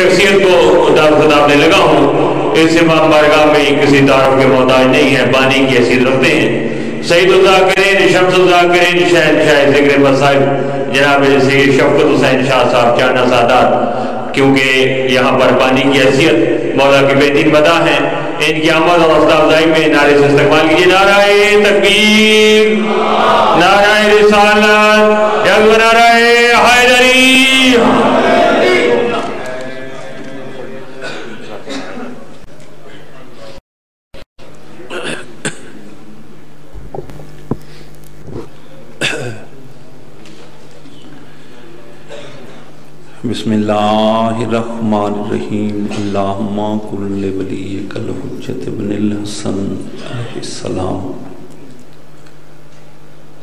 شخصیت کو خطابنے لگا ہوں اس امام بارگاہ میں کسی تعارف کے محتاج نہیں ہے، بانی کی حیثیت رکھتے ہیں۔ سید الذاکرین شمس الذاکرین شاہ ذکر مسائل جناب سید شفقت حسین شاہ صاحب چانا سادات، کیونکہ یہاں پر بانی کی حیثیت مولا کی بہترین مداح ہیں، ان کی آمد اور حوصلہ افزائی میں نعرے سے استقبال کیجیے۔ نعرہ تکبیر، نعرہ رسالت، یا نعرہ حیدری۔ بسم اللہ الرحمن الرحیم۔ اللہم کل ولیک الحجت ابن الحسن علیہ السلام،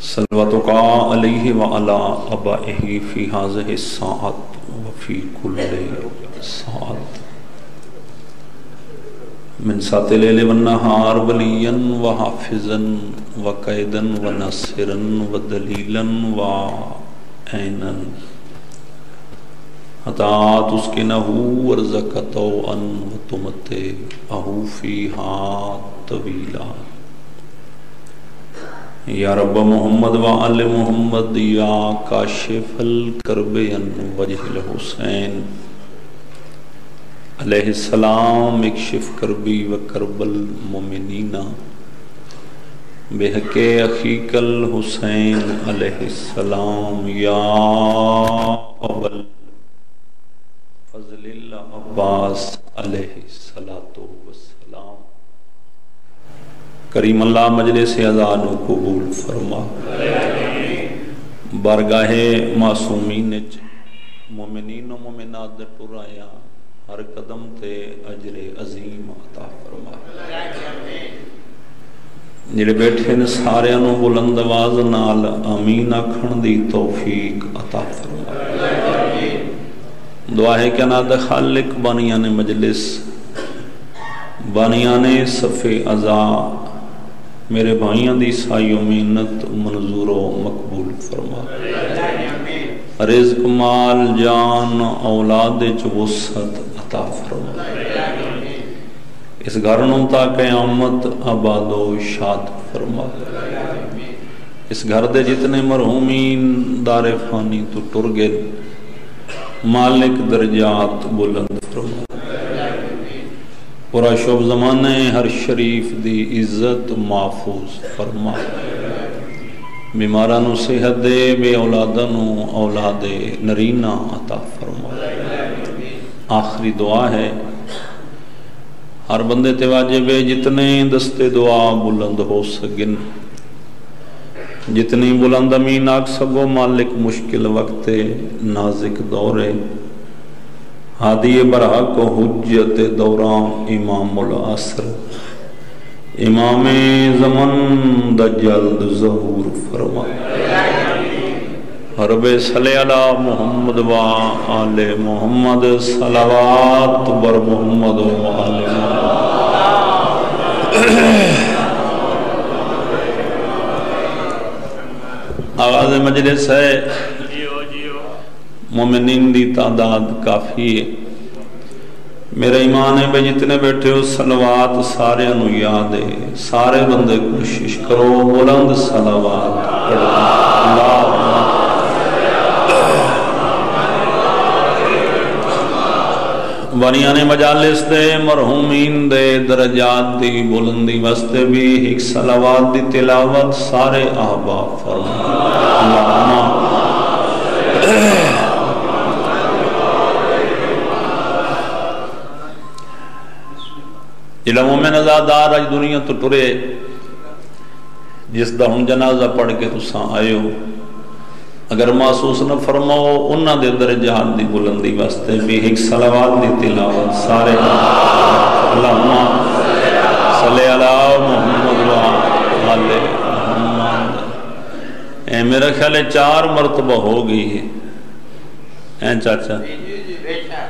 صلواتک علیہ وعلی آبائہ فی ہذہ الساعۃ وفی کل ساعۃ، من ساعۃ اللیل والنہار ولیا وحافظا وقائدا وناصرا ودلیلا وعینا حتی تسکنہ ورزقہ طوعا وتمتعہ فیہا طویلا۔ یا رب محمد وآل محمد، یا کاشف الکرب عن وجہ الحسین علیہ السلام، اکشف کربی وکرب المؤمنین بحق اخیک الحسین علیہ السلام، یا اول فضل العباس علیہ السلام۔ کریم اللہ مجلس اذان و قبول فرما، بارگاہ معصومین مومنین و مومنات دے ٹرایا ہر قدم تے اجر عظیم عطا فرما۔ جڑے بیٹھے نے سارے نو بلند آواز نال آمین آکھن دی توفیق عطا فرما۔ دعا ہے کہ ناد خالق بانیان مجلس، بانیان صفِ عزا، میرے بھائیاں دی سائی و محنت منظور و مقبول فرما۔ رزق مال جان اولاد وسعت عطا فرما۔ اس گھر نوں تا قیامت آباد و شاد فرما۔ اس گھر دے جتنے مرحومین دار فانی تو ٹر گئے، مالک درجات بلند فرما۔ پورا شب زمانے ہر شریف دی عزت محفوظ فرما۔ بیمارانو صحت دے، بے اولادانو اولاد نرینہ عطا فرما۔ آخری دعا ہے، ہر بندے تے واجب ہے جتنے دستے دعا بلند ہو سکن، جتنی بلند امین آگ سگو مالک مشکل وقت نازک دورے، ہادی برحق و حجت دوران امام العصر، امام زمن دا جلد ظہور فرما۔ رب صلی علی محمد و آل محمد، صلوات بر محمد و آل محمد۔ آغاز مجلس ہے، مومنین دی تعداد کافی ہے، میرا ایمان ہے بھئی جتنے بیٹھے ہو صلوات سارے انو یاد ہے، سارے بندے کوشش کرو بلند صلوات پڑھو۔ بانیان مجالس دے مرحومین دے درجات دی بلندی واسطے بھی ایک صلوات دی تلاوت سارے احباب فرما۔ جڑا مومن ازادار اج دنیا تو ٹرے، جس دا ہن جنازہ پڑھ کے تساں آئے ہو، اگر محسوس نہ فرماؤ انہاں دے درجات دی بلندی واسطے بھی ایک صلوات دی تلاوت سارے اللہم صلی علی محمد و آل محمد۔ اے میرا خیال ہے 4 مرتبہ ہو گئی ہے، اے چاچا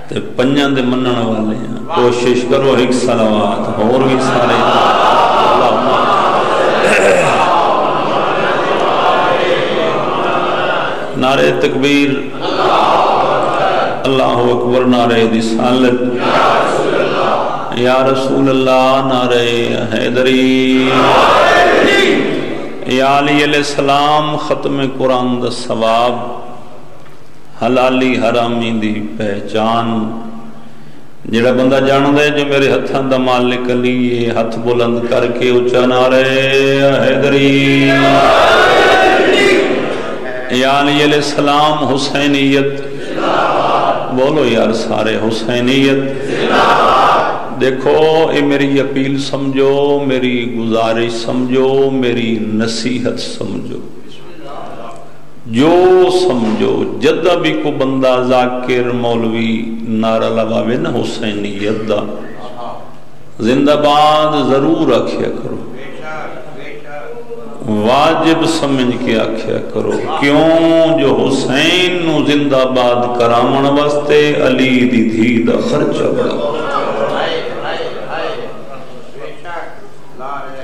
تے پنجاں دے منن والے ہیں، کوشش کرو ایک صلوات اور بھی سارے نعرہ تکبیر، اللہ اکبر نعرہ رسالت یا رسول اللہ نعرہ حیدری یا علی علیہ السلام ختم قرآن دا ثواب حلالی حرامی دی پہچان جڑا بندہ جان دے جو میرے ہتھاں دا مالک علی یہ ہتھ بلند کر کے اچھا نعرہ حیدری یا علی علیہ السلام حسینیت بولو یار سارے حسینیت دیکھو یہ میری اپیل سمجھو میری گزارش سمجھو میری نصیحت سمجھو جو سمجھو جدہ بھی کو بندہ ذاکر مولوی نعرہ لگاوے نا حسینیت دا زندہ باد ضرور آکھیا کرو واجب سمجھ کے آکھیا کرو کیوں جو حسین نو زندہ باد کرامن واسطے علی دی دھی دا خرچہ بڑا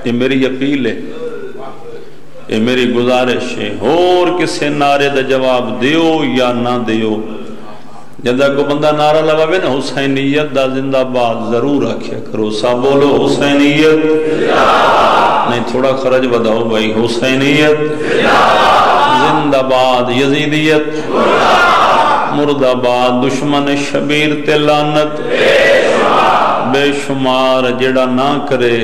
یہ میری اپیل ہے یہ میری گزارش ہے اور کسے نعرے دا جواب دیو یا نہ دیو جدہ کو بندہ نعرہ لگاوے نا حسینیت دا زندہ باد ضرور آکھیا کرو سب بولو حسینیت نہیں تھوڑا خرج بداؤ بھائی حسینیت زندہ باد یزیدیت مرد آباد دشمن شبیر تے لعنت بے شمار جڑا نہ کرے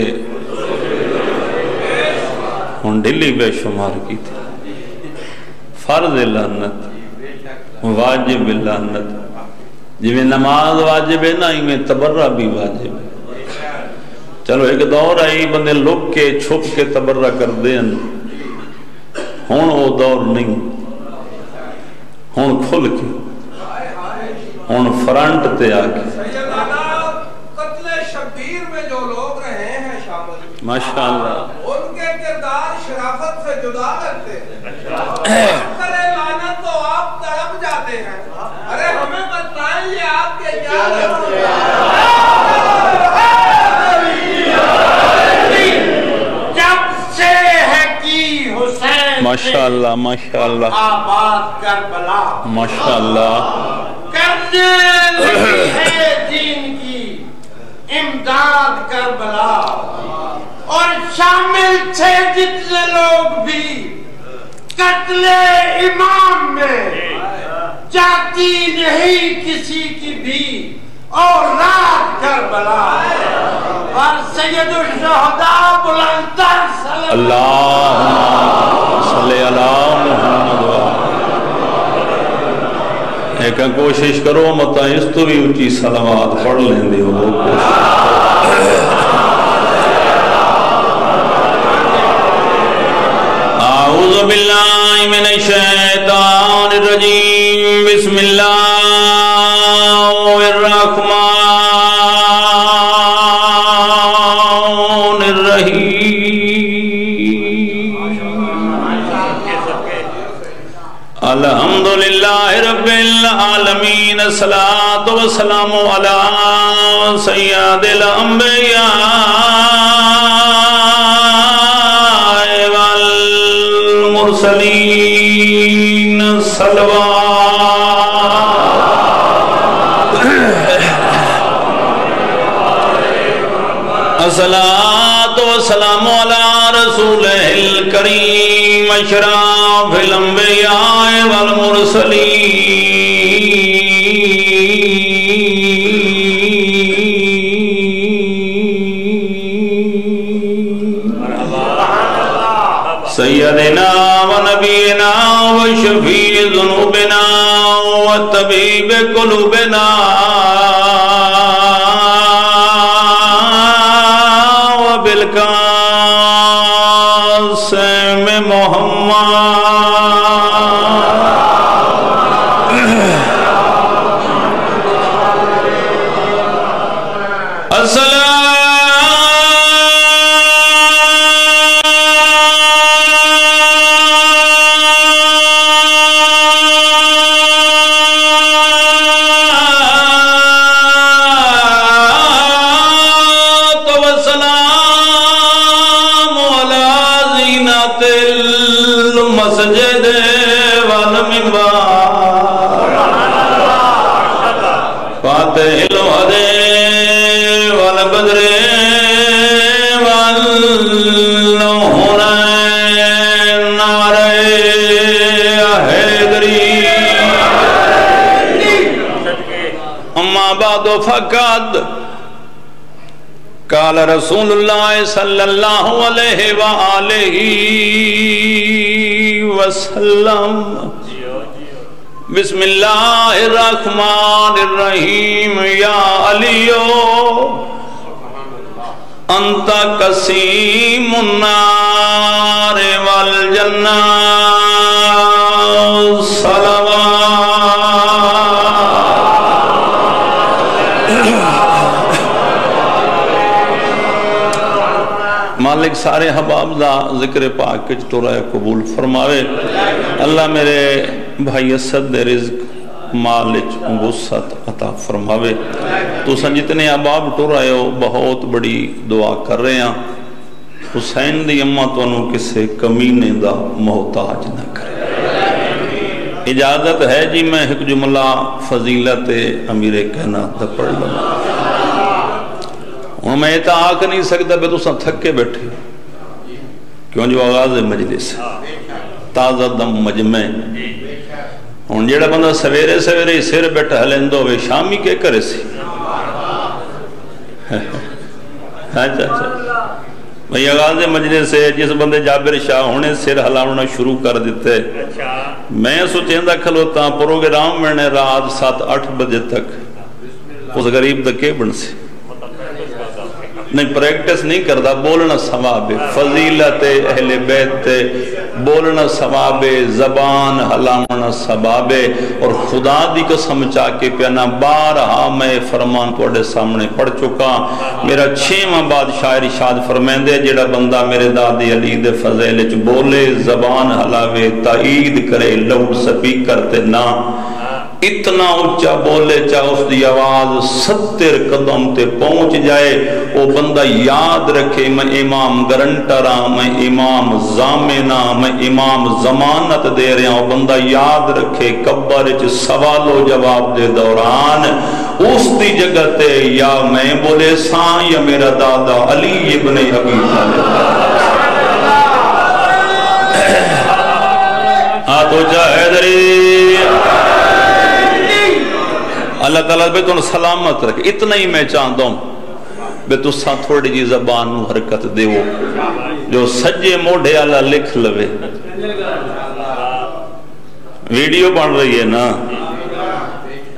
ہن ڈلی بے شمار کی تھی فرض لعنت واجب لعنت جی میں نماز واجب ہے نا میں تبرہ بھی واجب ہے چلو ایک دور آئی بندے لک کے چھپ کے تبرہ کر دیں ہون وہ دور نہیں ہون کھل کے ہون فرنٹ تے آکے قتل شبیر میں جو لوگ رہے ہیں شامل ماشاءاللہ ان کے کردار شرافت سے جدا کرتے ہیں قتل لعنت تو آپ تڑپ جاتے ہیں ارے ہمیں بتائیں یہ آپ کے کیا لگتے ہیں ماشاءاللہ ماشاءاللہ آباد کربلا ماشاءاللہ کرنے لگی ہے دین کی امداد کربلا اور شامل تھے جتنے لوگ بھی قتل امام میں جاتی نہیں کسی کی بھی اور رات کربلا اور سید الشہداء بلندر صلی اللہم صلی اللہ محمد ایک کوشش کرو مطا اس تو بھی اچھی سلامات پڑھ لیں دے وہ اعوذ باللہ من الشیطان الرجیم بسم اللہ الرحمن الرحیم الحمدللہ رب العالمین الصلاة والسلام علی سید الانبیاء والمرسلین الصلاة والسلام علی رسول الکریم اشراف الانبیاء والمرسلین سیدنا و نبینا و شفیع ذنوبنا و طبیب قلوبنا و بالقاسم محمد الودے والبدر والنورین نعرہ حیدری اما بعد فقد قال رسول اللہ صلی اللہ علیہ وآلہ وسلم بسم اللہ الرحمن الرحیم یا علیو انت قسیم النار والجنہ مالک سارے حباب دا ذکر پاک کچھ تو رہے قبول فرماوے اللہ میرے بھائی اسد دے رزق مالک غصت عطا فرماوے تو سن جتنے حباب تو رہے ہو بہت بڑی دعا کر رہے ہیں حسین دی اممہ تو انہوں کسے کمینے دا محتاج نہ کرے اجازت ہے جی میں ایک جملہ فضیلت امیر کائنات دا پڑھ لوں اور میں یہ آکھ نہیں سکتا بے تو سن تھکے بیٹھے کیوں جو آغاز مجلس تازہ دم مجمع اور جیڑا بندہ سویرے سویرے سیر بیٹھا ہلندو وے شامی کے کرے سی اچھا بھئی آغاز مجلس ہے جس بندے جابر شاہ ہونے سیر ہلاونا شروع کر دیتے میں سوچیندہ کھلوتا پروگرام میں نے رات 7-8 بجے تک اس غریب دکے بن سے نہیں پریکٹس نہیں کرتا بولنا ثواب فضیلت اہل بیت بولنا ثواب زبان ہلاونا ثواب اور خدا دی قسم چاہ کے پیانا بارہا میں فرمان توڑے سامنے پڑھ چکا میرا 6واں بادشاہ ارشاد فرمائندے جڑا بندہ میرے دادی علی دے فضیل چ بولے زبان ہلاوے تائید کرے لاؤڈ سپیکر تے نہ اتنا اچھا بولے چاہے اس دی آواز 70 قدم تے پہنچ جائے وہ بندہ یاد رکھے میں امام گرنٹرہ میں امام زامنہ میں امام ضمانت دے رہے ہیں وہ بندہ یاد رکھے قبر چ سوال و جواب دے دوران اس دی جگہ تے یا میں بولے ساں یا میرا دادا علی ابن ابی طالب آتو چاہے دری اللہ تعالیٰ بے تو سلامت رکھے اتنا ہی میں چاہتا ہوں بے تو ساں تھوڑی جی زبان نو حرکت دے وہ جو سجے موڑے اللہ لکھ لوے ویڈیو بن رہی ہے نا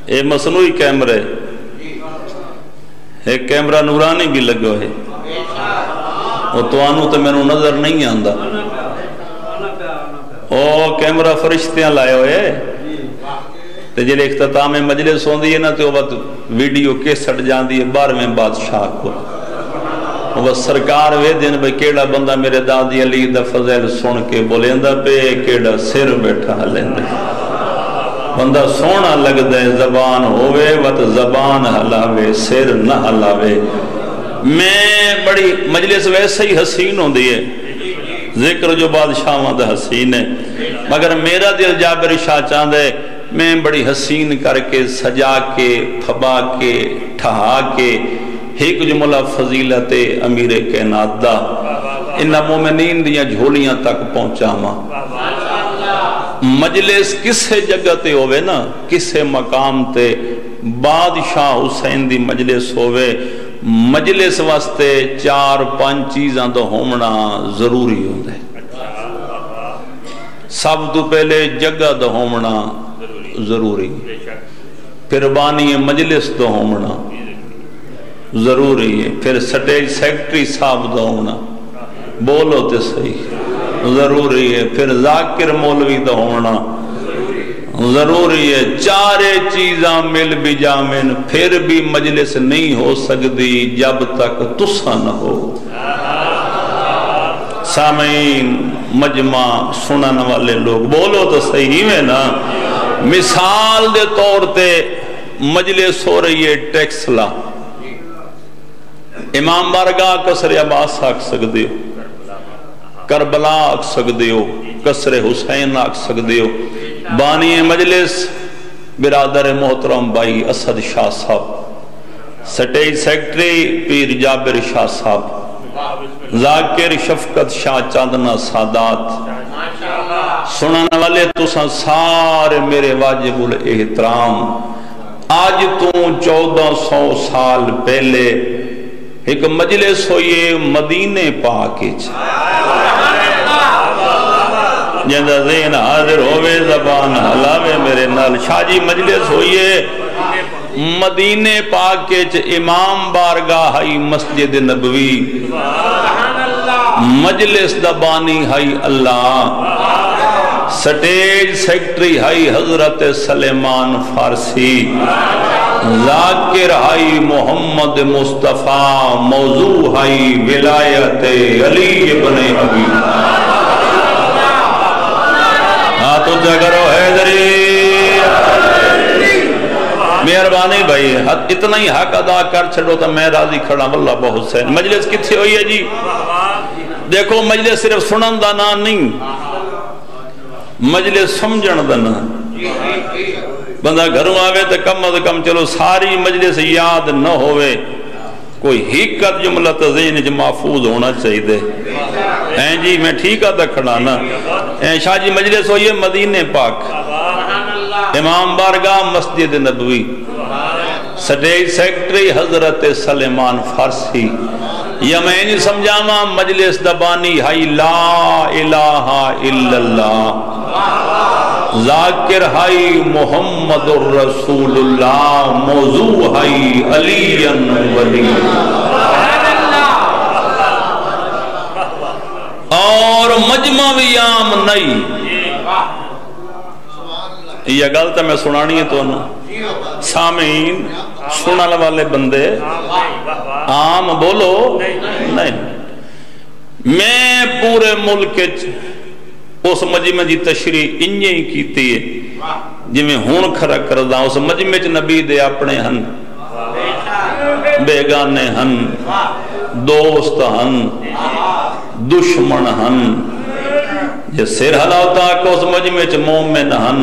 اے مصنوعی کیمرے ایک کیمرہ نورانی بھی لگو ہے وہ تو آنو تو میں نظر نہیں آندہ او کیمرہ فرشتیاں لائے ہوئے تے جلے اختتام مجلس ہوندی ہے نا تو وہ ویڈیو کے سٹ جاندی ہے 12ویں بادشاہ کو وہ سرکار وے دن بے کیڑا بندہ میرے دادی علی دا فضیل سن کے بولیندہ پہ کیڑا سر بیٹھا ہلیندہ بندہ سونا لگ دے زبان ہوئے وط زبان ہلاوے سر نہ ہلاوے میں بڑی مجلس ویسے ہی حسین ہوندی ہے ذکر جو بادشاہ وہاں دا حسین ہے مگر میرا دل جابر شاہ چاندے میں بڑی حسین کر کے سجا کے پھبا کے ٹھہا کے ایک جملہ فضیلت امیر کائنات دا انہا مومنین دیاں جھولیاں تک پہنچا ماں مجلس کسے جگہ تے ہوئے نا کسے مقام تے بادشاہ حسین دی مجلس ہوئے مجلس واسطے 4-5 چیزاں تو ہومنا ضروری ہوندے سب تو پہلے جگہ تو ہومنا ضروری پھر بانی مجلس تو ہونا ضروری ہے پھر سٹیج سیکٹری صاحب تو ہونا بولو تے صحیح ضروری ہے پھر ذاکر مولوی تو ہونا ضروری ہے 4 چیزاں مل بھی جامن پھر بھی مجلس نہیں ہو سکتی جب تک تسا نہ ہو سامعین مجمع سنن والے لوگ بولو تو صحیح میں نا مثال دے طور تے مجلس ہو رہی ہے ٹیکس لا امام بارگاہ قصر عباس آکھ سکتے ہو کربلا آکھ سکتے ہو قصر حسین آکھ سکتے ہو بانی مجلس برادر محترم بھائی اسد شاہ صاحب سٹیج سیکٹری پیر جابر شاہ صاحب، ذاکر شفقت شاہ چاندنا سادات، سنانے والے تساں سارے میرے واجب الاحترام، آج تو 1400 سال پہلے ایک مجلس ہوئے مدینے پاکے جندہ ذہن حاضر ہوئے زبان حلاوے میرے نال، شاہ جی مجلس ہوئے مدینے پاکے امام بارگاہ ہائی مسجد نبوی، مجلس دبانی ہائی اللہ، سٹیج سیکٹری ہائی حضرت سلیمان فارسی، ذاکر ہائی محمد مصطفیٰ، موضوع ہائی ولایت علی ابن ابی، ہاتھ اونچا کرو حیدری، مہربانی بھائی اتنا ہی حق ادا کر چھڑو تو میں راضی کھڑا واللہ بہت سے۔ مجلس کتھے ہوئی ہے جی؟ دیکھو مجلس صرف سنن دا نا نہیں، مجلس سمجھن دا نا، بندہ گھروں آوے تو کم از کم چلو ساری مجلس یاد نہ ہوئے، کوئی حقیقت جملہ ذہن جو محفوظ ہونا چاہیے۔ ہیں جی میں ٹھیک آتا کھڑا نا، شاہ جی مجلس ہوئی ہے مدینے پاک، امام بارگاہ مسجد نبوی، سٹیج سیکٹری حضرت سلیمان فارسی، یا میں نہیں سمجھاما مجلس دبانی ہائی لا الہ الا اللہ، ذاکر ہائی محمد الرسول اللہ، موضوع ہائی علی ولی، اور مجمع بھی عام نہیں، یہ غلط ہے میں سنانی ہے تو نا سامعین سننے والے بندے عام بولو نہیں، میں پورے ملک اس مجمع دی تشریح انجے ہی کیتی ہے جی میں ہون کھڑا کردہ، اس مجمع نبی دے اپنے ہن، بیگانے ہن، دوست ہن، دشمن ہن، یہ سر حلاوتا کہ اس مجمع مومن ہن،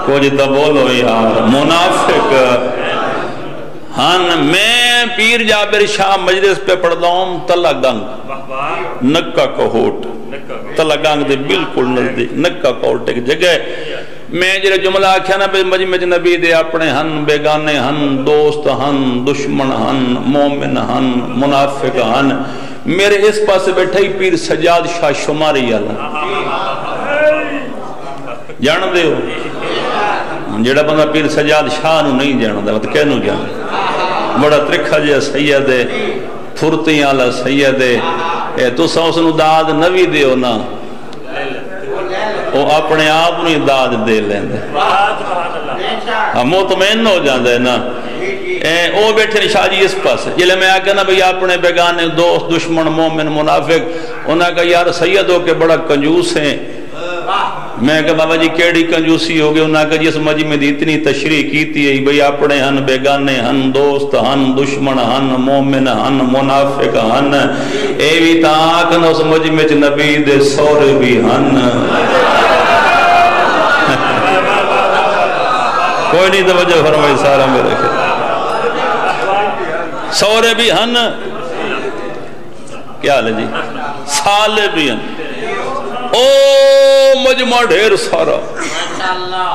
کچھ تو بولو یار منافق ہن۔ میں پیر جابر شاہ مجلس پہ پڑھتا ہوں تلہ گنگ نکا کوہوٹ، تلہ گنگ دے بالکل نزدیک نکا کوہوٹ ایک جگہ، میں جڑے جملہ آکھیا نا مجمع نبی دے اپنے ہن، بیگانے ہن، دوست ہن، دشمن ہن، مومن ہن، منافق ہن، میرے اس پاس بیٹھا ہی پیر سجاد شاہ شماری اللہ جان دے ہو، جڑا بندہ پیر سجاد شاہ نو نہیں جان دے تو کہنو جان، بڑا ترکھا جا سید ہے، پھرتیاں اللہ سید ہے، تو سا اس نو داد نوی دے ہو نا، وہ اپنے آپ نو داد دے لیں دے، مطمئن ہو جان دے نا، او بیٹھے شاہ جی اس پاس، جلے میں آگے نا بھئی اپنے بیگانے دوست دشمن مومن منافق، انہاں کہا یار سید ہو کے بڑا کنجوس ہیں، میں کہا بابا جی کیڑی کنجوسی ہوگی، انہاں کہا جس مجمع دی اتنی تشریح کیتی ہے بھئی اپنے ہن، بیگانے ہن، دوست ہن، دشمن ہن، مومن ہن، منافق ہن، اے بھی تاکن اس مجمع نبی دے سورے بھی ہن، کوئی نہیں توجہ فرمائی سارا میرے خیال سورے بھی ہن، کیا لے جی سالے بھی ہن، او مجمع ڈھیر سارا،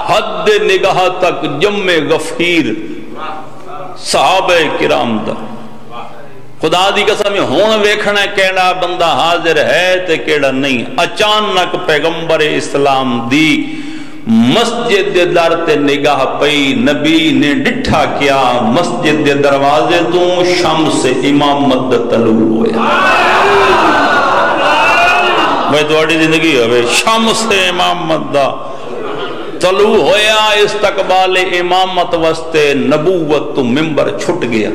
حد نگاہ تک جمع غفیر صحابہ کرام دا، خدا دی قسم ہون ویکھنا کیڑا بندہ حاضر ہے تے کیڑا نہیں، اچانک پیغمبر اسلام دی مسجد دے در تے نگاہ پئی، نبی نے ڈٹھا کیا مسجد دے دروازے تو شمس امامت طلوع ہویا، بھئی توڑی زندگی ہوئے شمس امامت دا طلوع ہویا، استقبال امامت وستے نبوت تو ممبر چھٹ گیا،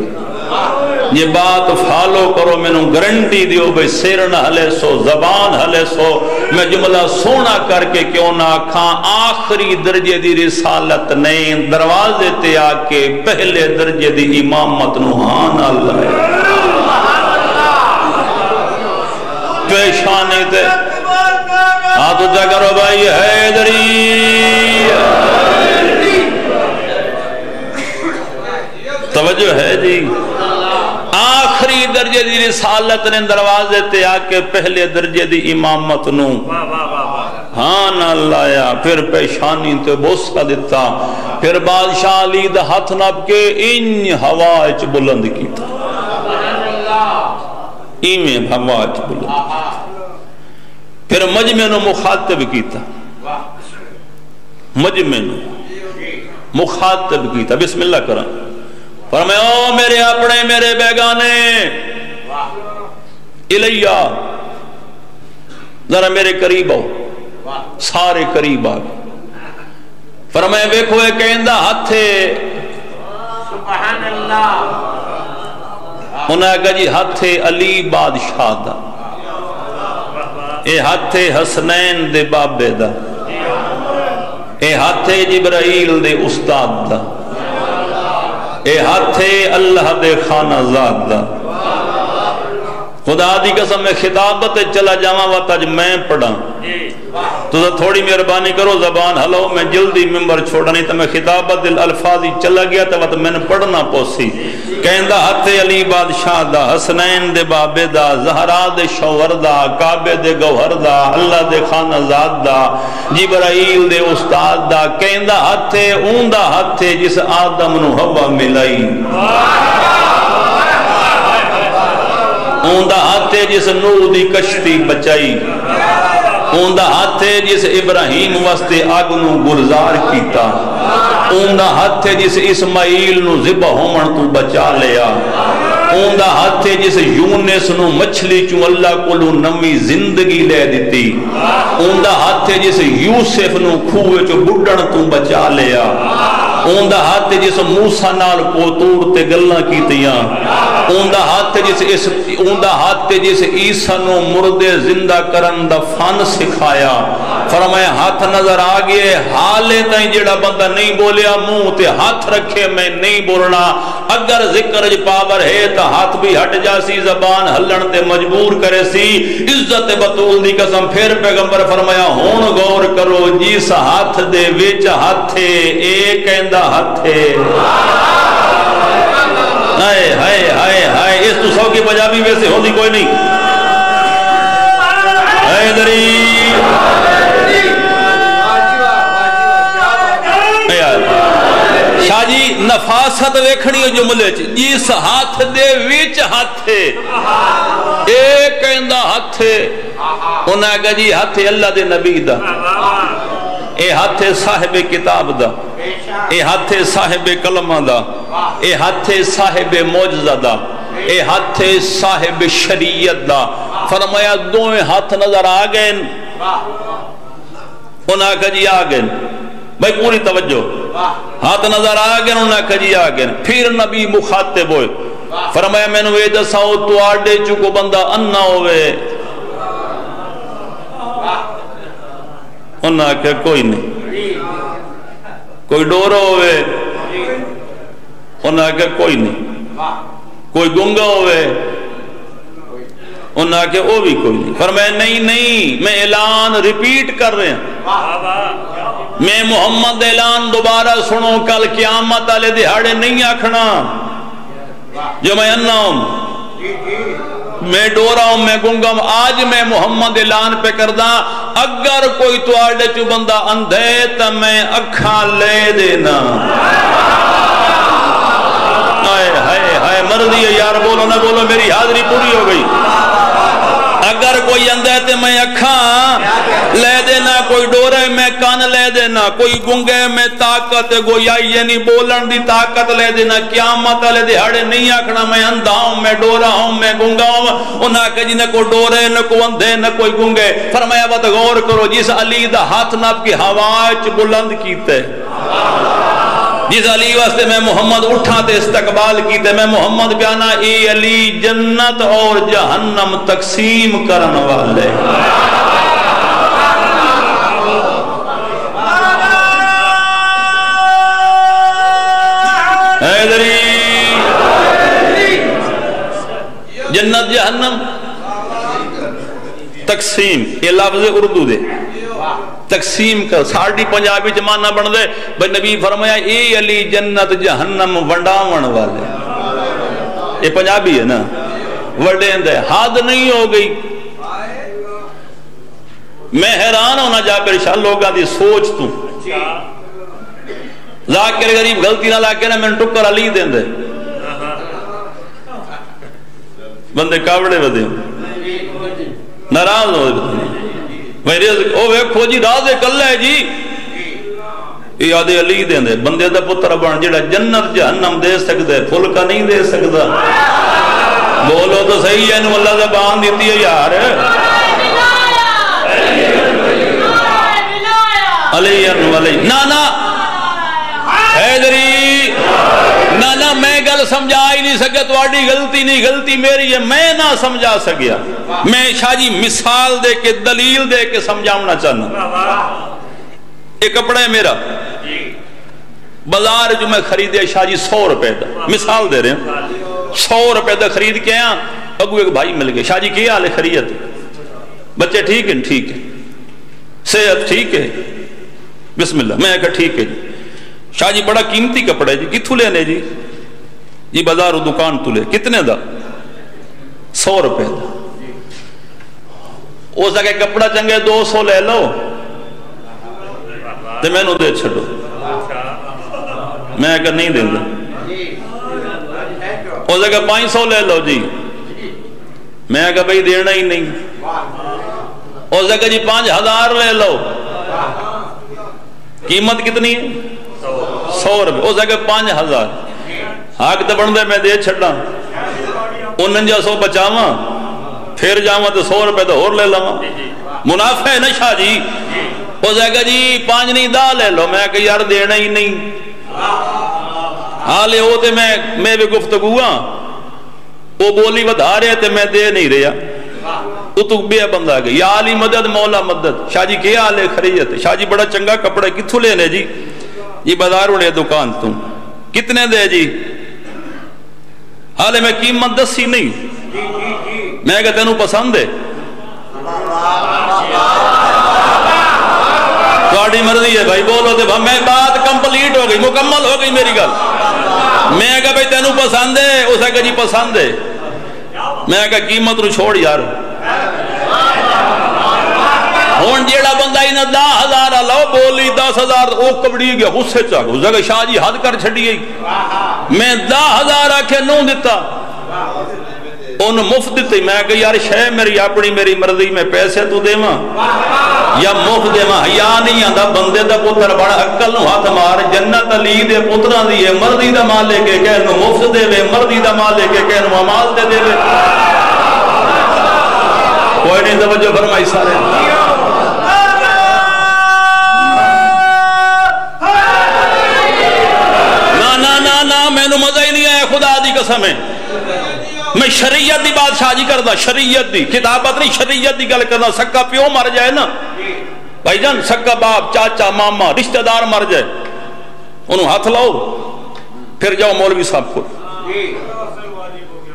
یہ بات فالو کرو، میں نے گرنٹی دیو بھئی سیر نہ ہلے سو زبان ہلے سو، میں جملہ سونا کر کے کیوں نہ کھاں، آخری درجے دی رسالت نہیں، دروازے تے آکے پہلے درجے دی امامت نوحان اللہ ہے، پیشانے تے ہاتھ اچھا کرو بھائی حیدری، توجہ ہے جی؟ آخری درجے دی رسالت نے دروازے تے آ کے پہلے درجے دی امامت نو ہاں نہ لایا، پھر پیشانی تے بوسہ دیتا، پھر بادشاہ علی دا ہاتھ نب کے ان ہوا اچ بلند کیتا، ایمیں ہوا اچ بلند، پھر مجمع نو مخاطب کیتا، مجمع نو مخاطب کیتا، بسم اللہ کریں، فرمایا او میرے اپنے میرے بیگانے الیہ ذرا میرے قریب آؤ، سارے قریب آ گئے، فرمایا ویکھو اے کہندہ ہتھے، سبحان اللہ، انہاں کہا جی ہتھے علی بادشاہ دا، اے ہتھے حسنین دے بابے دا، اے ہتھے جبرائیل دے استاد دا، اے ہاتھے اللہ دے خانہ ذات دا، خدا دی قسم میں خطابت چلا جاواں وقت اج میں پڑھا تو تھوڑی مہربانی کرو زبان ہلو، میں جلدی ممبر چھوڑا نہیں تو میں خطابت دل الفاظی چلا گیا تو وقت میں نے پڑھنا پوسی، کہندہ ہتھے علی بادشاہ دا، حسنین دے بابے دا، زہرا دے شوہر دا، کعبے دے گوہر دا، اللہ دے خانہ ذات دا، جبرائیل دے استاد دا، کہندہ ہتھے اوندہ ہتھے جس آدم نو ہوا ملائی، اوندہ ہاتھے جس نوح دی کشتی بچائی، اوندہ ہاتھے جس ابراہیم واسطے آگ نو گلزار کیتا، اوندہ ہاتھے جس اسماعیل نو ذبح ہومن تو بچا لیا، اوندہ ہاتھے جس یونس نو مچھلی چوں اللہ کولو نمی زندگی لے دیتی، اوندہ ہاتھے جس یوسف نو کھوے چوں بڑھن تو بچا لیا، اوندہ ہاتھے جس موسیٰ نال کوتور تے گلہ کیتیاں، اوندہ ہاتھے جس عیسیٰ نو مردے زندہ کرن دا فن سکھایا، فرمایا ہاتھ نظر آگئے، حالے تائیں جڑا بندہ نہیں بولیا منہ تے ہاتھ رکھے میں نہیں بولنا، اگر ذکر ج پاور ہے تا ہاتھ بھی ہٹ جاسی، زبان ہلن تے مجبور کرے سی، عزت بطول دی قسم، پھر پیغمبر فرمایا ہون غور کرو جس ہاتھ دے وچ ہاتھے ایک کہندہ ہاتھے، ہائے ہائے ہائے ہائے، اس تو سو کی پنجابی ویسے ہوندی کوئی نہیں، حیدری شاہ جی نفاست ویکھنی ہو جملے جس ہاتھ دے ویچ ہاتھے ایک کہندہ ہاتھے، انہاں کہا جی ہاتھے اللہ دے نبی دا، اے ہاتھے صاحب کتاب دا، اے ہاتھے صاحب کلمہ دا، اے ہاتھے صاحب معجزہ دا، اے ہاتھے صاحب شریعت دا، فرمایا دوئے ہاتھ نظر آگئے، انہاں کہا جی آگئے، بھائی پوری توجہ، ہاتھ نظر آگئے انہاں کہا جی آگئے، پھر نبی مخاطب ہوئے، فرمایا میں نے دساؤ تو آڈے چکو بندہ انہ ہوئے، انہاں کہا کوئی نہیں، کوئی ڈورو ہوئے، انہاں کہا کوئی نہیں، کوئی گنگا ہوئے، انہاں کہا وہ بھی کوئی نہیں، فرمایا نہیں میں اعلان ریپیٹ کر رہے ہیں، میں محمد اعلان دوبارہ سنو، کل قیامت والے دہاڑے نہیں آکھنا جو میں انہ ہوں، میں ڈورا ہوں، میں گنگا ہوں، آج میں محمد اعلان پہ کردہ، اگر کوئی تو آڑے چو بندہ اندھے تا میں اکھاں لے دینا، ہائے مرضی ہے یار، بولو نہ بولو میری حاضری پوری ہو گئی، اگر کوئی اندھے تے میں اکھاں لے دینا، کوئی ڈورے میں کان لے دینا، کوئی گنگے میں طاقت گویائی یعنی بولن دی طاقت لے دینا، قیامت والے دہاڑے نہیں آکھنا میں اندھا ہوں، میں ڈورا ہوں، میں گنگا ہوں، انہاں کہ جی نہ کوئی ڈورے نہ کوئی اندھے نہ کوئی گنگے، فرمایا بات غور کرو جس علی دا ہاتھ ناب کی ہوائچ بلند کیتے، جس علی واسطے میں محمد اٹھا تے استقبال کیتے، میں محمد بیانا اے علی جنت اور جہنم تقسیم کرن والے، حیدری جنت جہنم تقسیم، یہ لفظ اردو دے تقسیم کر ساڑی پنجابی جمانہ بن دے بھئی نبی فرمایا اے علی جنت جہنم ونڈاون والے. یہ پنجابی ہے نا, وڈین دے حد نہیں ہو گئی. میں حیران ہونا جابر شاہ لوگاں دی سوچ تو. ذاکر غریب غلطی نہ لا کے نا میں ٹکر علی دین دے بندے کاوڑے ودے ناراض ہو میرے او ویکھو جی راز کلا ہے جی یہ آدھے علی دین دے بندے دا پتر بن جڑا جنت جہنم دے سکدے پھلکا نہیں دے سکدا. بولو تو صحیح ہے انہوں اللہ زبان دیتی ہے یار. علی علی نانا حیدری نانا میں گل سمجھا ہی نہیں سکیا, تواڈی غلطی نہیں غلطی میری ہے, میں نہ سمجھا سکیا. میں شاہ جی مثال دے کے دلیل دے کے سمجھاؤنا چاہنا. ایک کپڑا ہے میرا بازار جو میں خریدے شاہ جی 100 روپے دا, مثال دے رہے ہیں 100 روپے دا خرید کے آیا. اگو ایک بھائی مل گئے, شاہ جی کیا حال ہے خرید, بچے ٹھیک ہیں ٹھیک ہے, صحت ٹھیک ہے بسم اللہ. میں کہا ٹھیک ہے جی. شاہ جی بڑا قیمتی کپڑا ہے جی, کتھو لینے جی؟ جی بازار دکان تو لے. کتنے دا؟ 100 روپے دا. او سکے کپڑا چنگے 200 لے لو تے میں نو دے چھڑو. میں کہا نہیں دیں گا. او سکے 500 لے لو جی. میں کہا بھئی دینا ہی نہیں. او سکے جی 5000 لے لو. قیمت کتنی ہے؟ 100 روپے. او سکے 5000. آگ تے بندے میں دے چھڑا 4900 بچاواں پھر جاواں تو 100 روپے تو اور لے لواں. منافع ہے نا شاہ جی. او سکے جی 5 نہیں 10 لے لو. میں کہا یار دینا ہی نہیں. حالے ہوتے میں بھی گفتگو ہاں وہ بولی ودھا رہے تھے میں دے نہیں رہا. تو بے بندہ گئی یا علی مدد مولا مدد. شاہ جی کیا حال ہے خرید؟ شاہ جی بڑا چنگا کپڑا کتھو لینے جی؟ جی بازار اڑے دکان تو. کتنے دے جی؟ حالے میں قیمت دسی نہیں. میں کہا تینوں پسند ہے؟ تواڈی مرضی ہے بھائی بولو تے میں بات کمپلیٹ ہو گئی مکمل ہو گئی میری گل. میں کہا بھائی تینوں پسند ہے؟ اسے کہا جی پسند ہے. میں کہا قیمت نو چھوڑ یار. ہون جیڑا بندہ انہاں 10000 لو بولی 10000 او کبڑی گیا غصے چا گیا. اسے کہا شاہ جی حد کر چھڈی گئی. میں 10000 آکھے نو دتا ان مفت دیتے. میں کہا یار شے میری اپنی میری مرضی میں پیسے تو دیواں یا مفت دیواں؟ حیا نہیں آندا بندے دا پتر بڑا عقل نو ہاتھ مار. جنت علی دے پتراں دی ہے, مرضی دا مال لے کے کہ نو مفت دے وے, مرضی دا مال لے کے کہ نو امال دے وے. کوئی نہیں توجہ فرمائی سارے. نا میں نو مزہ ہی نہیں آیا خدا دی قسم ہے. میں شریعت دی بات شاہ جی کردا, شریعت دی کتابت نہیں, شریعت دی گل کردا. سکا پیو مر جائے نا بھائی جان, سکا باپ چاچا ماما رشتہ دار مر جائے انہوں ہاتھ لاؤ پھر جاؤ مولوی صاحب کو.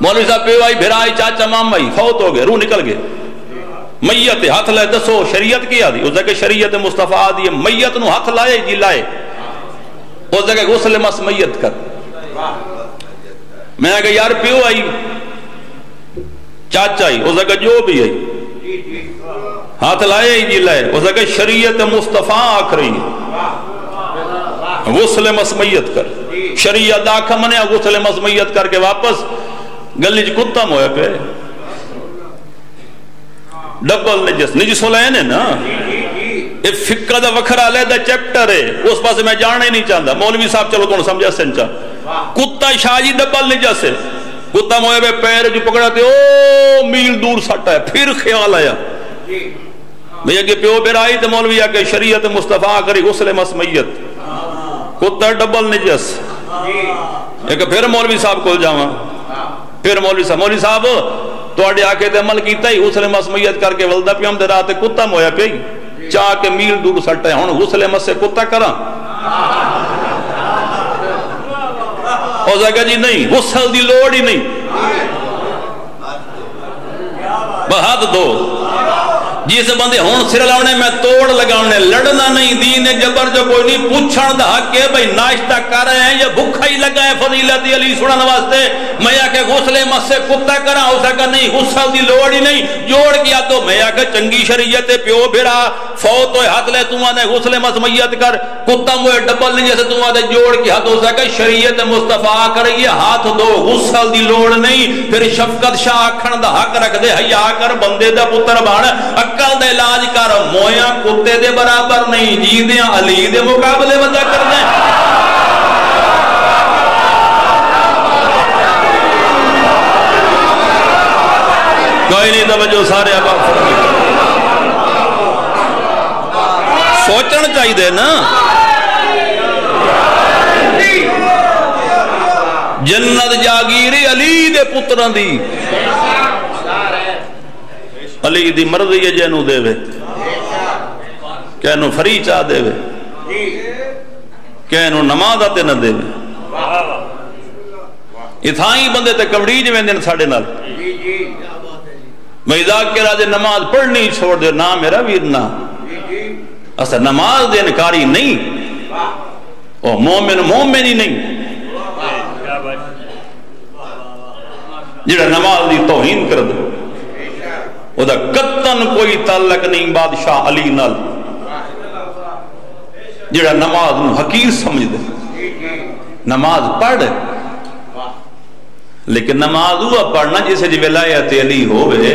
مولوی صاحب پیو آئی بھرا آئی چاچا ماما آئی فوت ہو گئے روح نکل گئے. میت ہاتھ لائے دسو شریعت کیا دی؟ اس جگہ شریعت مصطفیٰ دی میت نو ہاتھ لائے جی لائے. اس جگہ غسل مس میت کر. میں کہا یار پیو آئی چاچا آئی اس جگہ جو بھی آئی ہاتھ لائے جی لائے. اس جگہ شریعت مصطفیٰ آکھ رہی غسل مس میت کر. شریعت آکھ منیا غسل مس میت کر کے واپس گلی چ کتا مویا پہ ڈبل نجس نجس لین ہے نا. یہ فقہ دا وکھرا علیحدہ چیپٹر ہے, اس پاس میں جانا ہی نہیں چاہتا. مولوی صاحب چلو کون سمجھا سنچا. کتا شاہ جی ڈبل نجس ہے. کتا موئے بے پیر جو پکڑا تے او میل دور سٹا ہے. پھر خیال آیا بھئی اگے پیو بیرائی تے مولوی آکے شریعت مصطفیٰ کری غسل مس میت. کتا ڈبل نجس. ایک پھر مولوی صاحب کول جاواں. پھر مولوی صاحب تو آڑے آکے تے عمل کیتا ہی غسل مس میت کر کے ولدہ پیام دے رہا تے کتا مویا پہ چاہ کے میل دور سٹا ہے. ہون غسل مس سے کتا کراں؟ اور جگہ جی نہیں, غسل دی لوڑ ہی نہیں. بہت دو جس بندے ہون سر لاؤنے میں توڑ لگاؤنے لڑنا نہیں دین جبر جو کوئی نہیں پوچھن دا حق ہے بھئی ناشتہ کر رہے ہیں یا بھوکا ہی لگا ہے فضیلت علی سنن واسطے میں کہ غسل مس سے کتا کرا ہو سکا نہیں غسل دی لوڑ ہی نہیں جوڑ گیا تو میں کہ چنگی شریعت پیو بھیڑا فوت ہوئے ہاتھ لے تمہاں نے غسل مس میت کر کتا موئے ڈبل نہیں جیسے تمہاں نے جوڑ کی ہاتھ ہو سکا شریعت مصطفیٰ کر یہ ہاتھ دو غسل دی لوڑ نہیں پھر شفقت شاہ کھن دا حق رکھ دے حیا کر بندے دا پتر بان عقل دے علاج کر مویاں کتے دے برابر نہیں جی دے علی دے مقابلے وجہ کر دیں کوئی نہیں توجہ سارے اب سوچن چاہیے دے نا جنت جاگیری علی دے پتران دی علی دی مرضی ہے جنو دے وے کہنو فری چاہ دے وے کہنو نماز آتے نہ دے وے اتھائیں بندے تے کبڑیج میں دن ساڑے نال میں ذاک کے راجے نماز پڑھنی چھوڑ دے نا میرا ویر نا اصلا نماز دے انکاری نہیں او مومن ہی نہیں جڑا نماز دی توہین کر دے او دا قطن کوئی تعلق نہیں بادشاہ علی نال جڑا نماز نو حقیر سمجھ دے نماز پڑھ لیکن نماز ہوا پڑھنا جسے جی ولایت علی ہوئے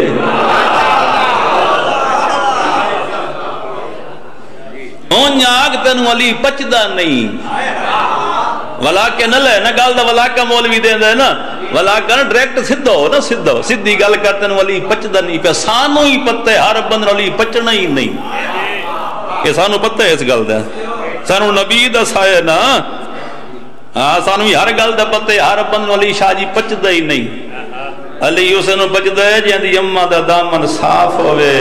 اون آگ تنو علی پچدا نہیں ولیکن نہ لے نا گال دا ولیکن مولوی دیں دے نا ولیکن ڈریکٹ سدھو نا سدھو سدھی گال کرتے ہیں علی پچدا نہیں پہ سانو ہی پتے ہر بندر علی پچنا ہی نہیں کہ سانو پتے اس گال دے سانو نبی دا سائے نا سانو ہی ہر گال دا پتے ہر بندر علی شاہ جی پچدا ہی نہیں علی اسنو پچدا ہے جہاں دی اممہ دا دامن صاف ہوئے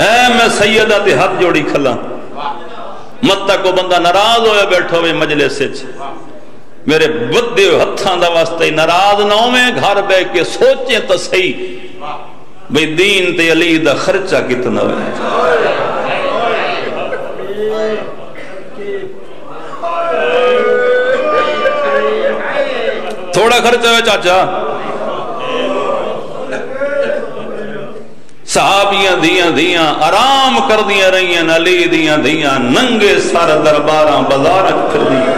اے میں سیدہ تے ہاتھ جوڑی کھلا مت کو بندہ ناراض ہویا بیٹھو ہوئے مجلس سے میرے بدے ہتھاں دا واسطے ناراض نہ ہوئے گھر بے کے سوچیں تو صحیح بھئی دین تے علی دا خرچہ کتنا ہوئے تھوڑا خرچہ ہوئے چاچا صحابیاں دیاں آرام کر دیاں رہیاں علی دیاں ننگے سار درباراں بازار کر دیاں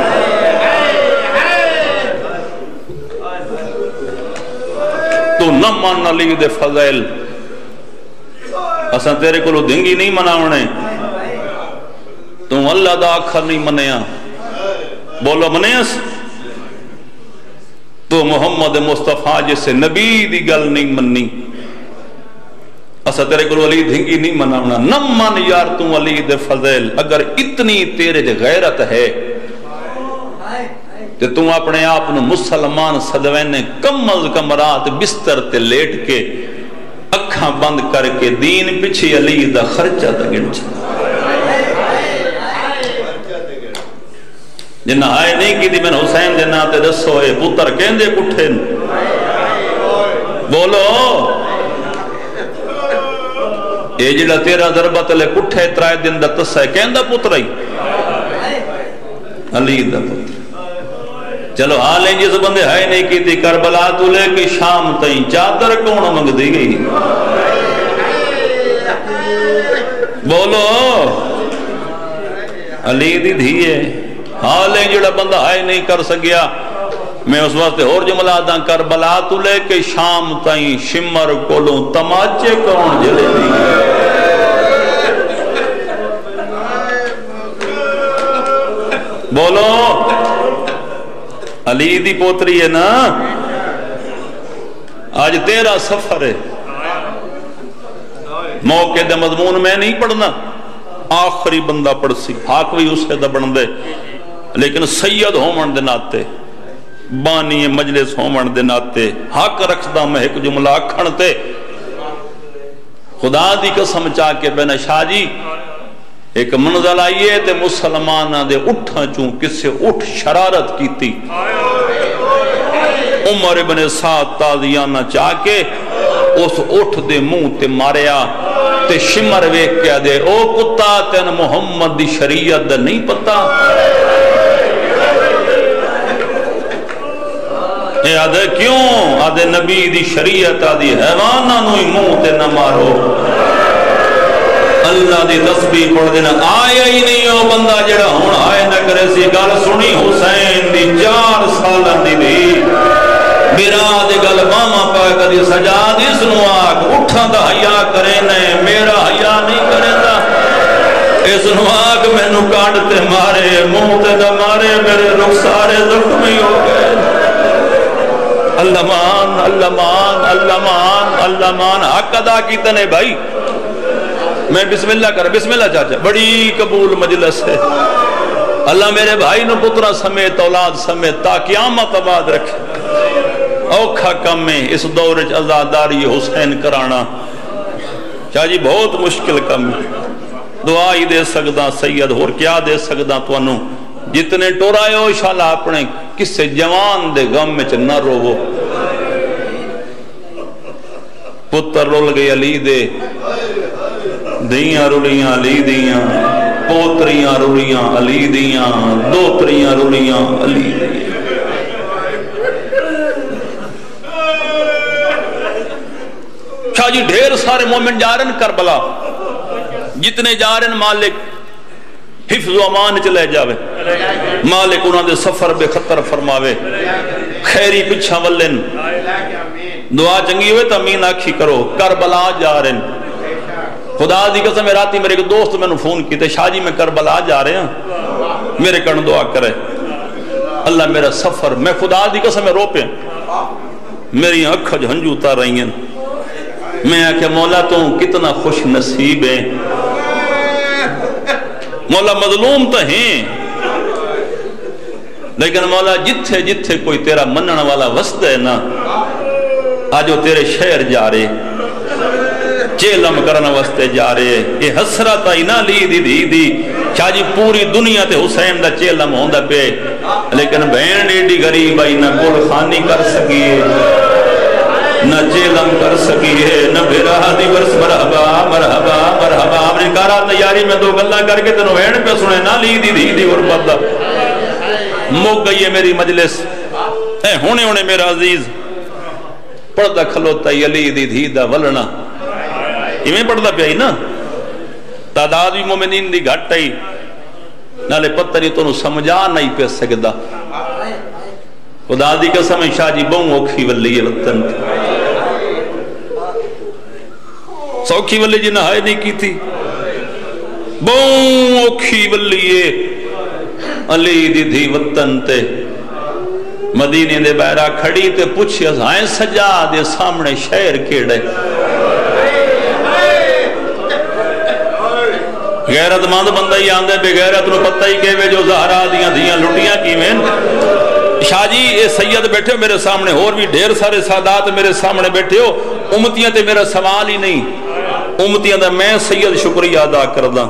تو نہ مان علی دے فضائل اساں تیرے کو دنگی نہیں مناونے تو اللہ دا آخر نہیں منیا بولو منیس تو محمد مصطفیٰ جسے نبی دی گل نہیں مننی اسا تیرے کو علی دھنگی نہیں مناونا نہ من یار تم علی دے فضل اگر اتنی تیرے دے غیرت ہے کہ تم اپنے آپ نو مسلمان صدوینے کم از کم رات بستر تے لیٹ کے اکھاں بند کر کے دین پچھے علی دا خرچہ دا گن چھا جنہ آئے نہیں کی دی بن حسین جنہ تے دسو اے پتر کہندے کٹھے بولو یہ جڑا تیرا ضربت لے کٹھے ترائے دن دا تسا ہے کہندہ پتر ہی علی دا پتر چلو حالیں جس بندے ہے نہیں کی تھی کربلا تو لے کے شام تائیں چادر کون منگ دی گئی بولو علی دی دھیے حالیں جڑا بندہ ہے نہیں کر سکیا میں اس وقت اور جملہ دا کربلا تو لے کے شام تائیں شمر کولوں تماچے کون جلے دی بولو علی دی پوتری ہے نا آج تیرا سفر ہے موقع دے مضمون میں نہیں پڑھنا آخری بندہ پڑھ سی حاق بھی اسے دا بن دے لیکن سید ہومن دے ناتے بانی مجلس ہومن دے ناتے حق رکھ دا میں ایک جملہ کھنتے خدا دی قسم چاہ کے بین شاہ جی ایک منزل آئیے تے مسلمانہ دے اٹھا چون کسے اٹھ شرارت کی تھی عمر ابن سعد تازیانہ چاہ کے اس اٹھ دے منہ تے ماریا تے شمر ویکھ کے دے او کتا تین محمد دی شریعت دا نہیں پتا اے آدھے کیوں آدھے نبی دی شریعت آدھی حیوانہ نوی منہ تے نہ مارو اللہ دی تسبیح پڑھ دینا آیا ہی نہیں ہو بندہ جڑا ہون آئے نہ کرے سی گل سنی حسین دی 4 سالہ دی بھی میرا دے گل ماما پاک دی سجاد اس نو آگ اٹھا دا حیاء کرے نئے میرا حیاء نہیں کرے دا اس نو آگ میں نو کانڈتے مارے منہ تے مارے میرے رخسارے زخمی ہو گئے اللہ مان اللہ مان اللہ مان اللہ مان حق ادا کی تنے بھائی میں بسم اللہ کر بسم اللہ چاچا بڑی قبول مجلس ہے اللہ میرے بھائی نو پترہ سمیت اولاد سمیت تا قیامت آباد رکھے اوکھا کم میں اس دورج ازاداری حسین کرانا چاہ جی بہت مشکل کم ہے دعا ہی دے سکدا سید اور کیا دے سکدا تو انو جتنے ٹورائے ہو انشاءاللہ اپنے کسے جوان دے غم میں نہ روو پتر رول گئی علی دے دیاں رولیاں علی دیاں پوتریاں رولیاں علی دیاں دوتریاں رولیاں علی دیاں شاہ جی ڈھیر سارے مومن جا رہے ہیں کربلا جتنے جا رہے ہیں مالک حفظ و امان چلے جاوے مالک انہوں دے سفر بے خطر فرماوے خیری پچھا ولن دعا چنگی ہوئے تو امین آکھی کرو کربلا جا رہے ہیں خدا دی قسم راتی میرے ایک دوست میں نے فون کی تے شاہ جی میں کربلا جا رہے ہیں میرے کن دعا کرے اللہ میرا سفر میں خدا دی قسم رو پہ میری آنکھیں ہنجو اتار رہی ہیں میں آکھے مولا تو کتنا خوش نصیب ہے مولا مظلوم تو ہیں لیکن مولا جتھے جتھے کوئی تیرا منن والا وسط ہے نا آجو تیرے شہر جا رہے چیلم کرنا وستے جا رہے یہ حسرت آئی نا لی دی دی دی شاہ جی پوری دنیا تے حسین دا چیلم ہوندہ پہ لیکن بہن ایڈی غریب آئی نہ گل خانی کر سکیے نہ چیلم کر سکیے نہ بھیرا دی برس مرحبا مرحبا مرحبا آپ نے کہا تیاری میں 2 گلہ کر کے تنو بہن پہ سنے نا لی دی دی دی غربت دا موک گئی ہے میری مجلس اے ہونے ہونے میرا عزیز پڑھتا کھلوتا علی دی دی دا ولنا میں پڑھتا پہ آئی نا تعداد بھی مومنین دی گھٹ آئی نالے پتہ نہیں تو سمجھا نہیں پہ سکدا خدا دی قسم شاہ جی بہوں اوکھی ولی وطن سوکھی ولی جی نہائے نہیں کی تھی بہوں اوکھی ولی علی دی دی وطن تے مدینے دے بہرہ کھڑی تے پوچھے ہائیں سجا دے سامنے شہر کیڑے غیرت مند بندہ ہی آندے بے غیرت نو پتہ ہی کہ جو زہرا دیاں دیاں لٹیاں کی میں شاہ جی یہ سید بیٹھے ہو میرے سامنے اور بھی ڈھیر سارے سادات میرے سامنے بیٹھے ہو امتیاں تے میرا سوال ہی نہیں امتیاں دا میں سید شکریہ ادا کرداں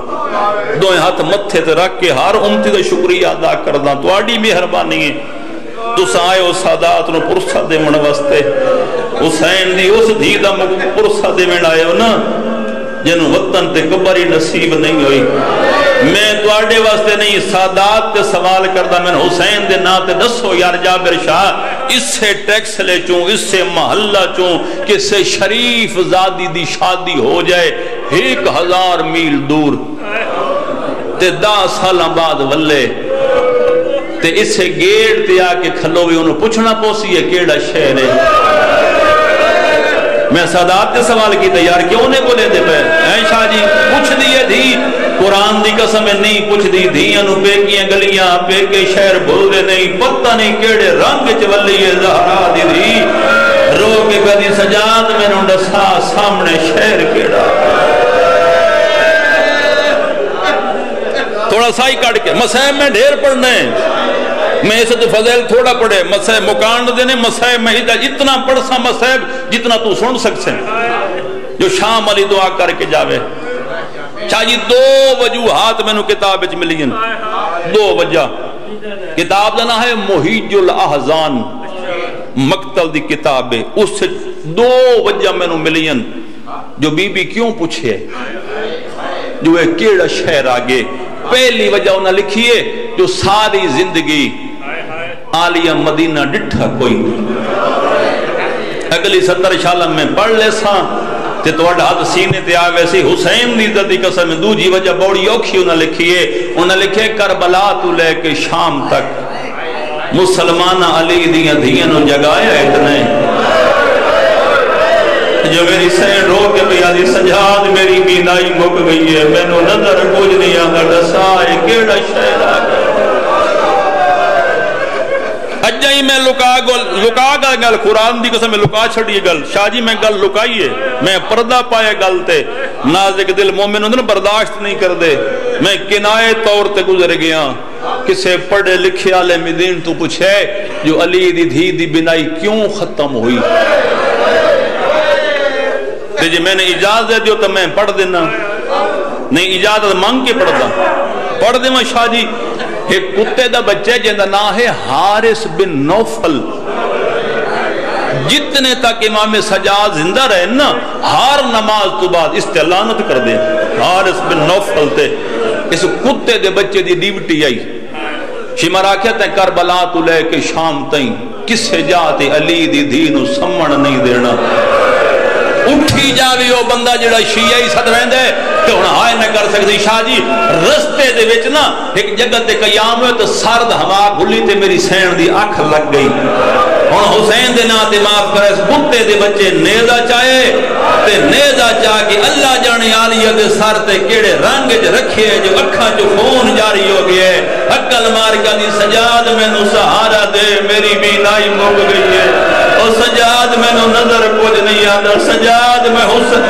دوئے ہاتھ متھے تے رکھ کے ہر امتی دا شکریہ ادا کرداں تو آڑی مہربانی ہے تو سائے ہو سادات نو پرسہ دے من واسطے حسین دی اس دھی دا پرسہ دے من آئے ہو نا جنہوں وطن تے کبری نصیب نہیں ہوئی میں دوارڈے واسطے نہیں سادات تے سوال کردہ میں حسین دے نا تے دسو یار جابر شاہ اس سے ٹیکس لے چوں اس سے محلہ چوں کہ سے شریف زادی دی شادی ہو جائے 1000 میل دور تے 10 سالہ بعد ولے تے اس سے گیڑ تے آکے کھلو بھی انہوں پوچھنا پوسی ہے کیڑا شہر ہے میں سادات تے سوال کی تیار کیوں نے کو لے دے پہ اے شاہ جی پوچھ دیئے دھی قرآن دی قسم نہیں پوچھ دی دھیاں نو پہ کیاں گلیاں پہ کے شہر بھولے نہیں پتہ نہیں کیڑے رنگ چولی زہرا دی دھی رو کے کدی سجاد میں نو ڈسا سامنے شہر کیڑا تھوڑا سائی کٹ کے مسائب میں ڈھیر پڑھنے میں اسے تو فضیل تھوڑا پڑھے مسائب مکانڈ دینے مسائب میں اتنا پڑھ سا مسائب جتنا تو سن سکتے جو شام علی دعا کر کے جاوے شاہ جی 2 وجوہات میں نو کتاب اچ ملی ہیں 2 وجہ کتاب جانا ہے محیج الاحزان مقتل دی کتاب ہے اس سے دو وجہ میں ملین جو بی بی کیوں پوچھے جو ہے کیڑا شہر آگے. پہلی وجہ انہاں لکھیے جو ساری زندگی عالیہ مدینہ ڈٹھا کوئی. اگلی 70 سال میں پڑھ لے ساں تے توڑا ہاتھ سینے تے آوے سی. حسین دی عزت دی قسم دو جی وجہ بوڑی اوکھی انہاں لکھے کربلا تو لے کے شام تک مسلمانہ علی دیاں دھیاں نو جگایا اتنے جو میری سین رو کے بھی آدھی سجاد میری بینائی مک گئی ہے میں نو نظر کچھ نہیں آگا ڈسائے کیڑا شہر آگا. اجائی میں لکا گا گل قرآن دی قسم میں لکا چھڑی گل. شاہ جی میں گل لکائیے میں پردہ پائے گل تے نازک دل مومن ہوندے برداشت نہیں کر دے. میں کنائے طور تے گزر گیا کسے پڑھے لکھے عالم دین تو پوچھے جو علی دی دھی دی بنائی کیوں ختم ہوئی. جی میں نے اجازت دیو تو میں پڑھ دینا نہیں اجازت مانگ کے پڑھ دے میں. شاہ جی ایک کتے دا بچے جندہ نا ہے حارث بن نوفل. جتنے تک امام سجاد زندہ رہے نا ہر نماز تو بعد استعلانت کر دے. حارث بن نوفل تے اس کتے دے بچے دی ڈیوٹی آئی. شمار آکھیا تے کربلا تو لے کے شام تائیں کسے جاتے علی دی دین سمن نہیں دینا. اٹھی جاوی وہ بندہ جڑا شیعی صد رہندے کہ انہاں ہائے نہ کر سکتی. شاہ جی رستے دے وچ نا ایک جگہ تے قیام ہوئے تو سرد ہوا گھلی تے میری سین دی اکھ لگ گئی. ہن حسین دے نا تے معاف کرے اس کتے دے بچے نیزہ چاہے تے نیزہ چاہ کے اللہ جانے عالیہ دے سر تے کیڑے رنگ وچ رکھے جو اکھاں جو خون جاری ہو گئے. عقل مار کے دی سجاد مینوں سہارا دے میری بینائی مک گئی ہے. او سجاد مینوں نظر کچھ نہیں آندا. سجاد میں حسن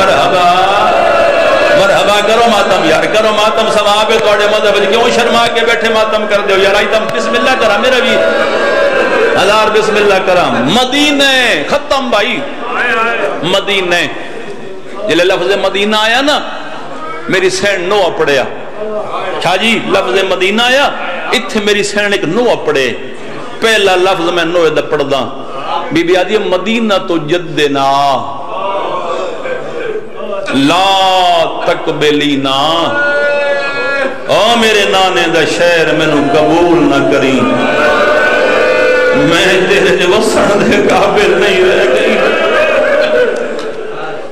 مرحبا کرو ماتم یار کرو ماتم. ثواب ہے توڑے مذہب کیوں شرما کے بیٹھے ماتم کر دیو یار. آئی تم بسم اللہ کرا میرا بھی ہزار بسم اللہ کرا. مدینہ ختم بھائی مدینہ جلے لفظ مدینہ آیا نا میری سین نو اپڑیا. شاہ جی لفظ مدینہ آیا اتھے میری سین ایک نو اپڑے. پہلا لفظ میں نو ادھا پڑھ دا بی بی آدھی مدینہ تو جدنا لا تقبلینا. او میرے نانے دا شہر میں نو قبول نہ کریں میں تیرے جو وسن دے قابل نہیں رہ گئی.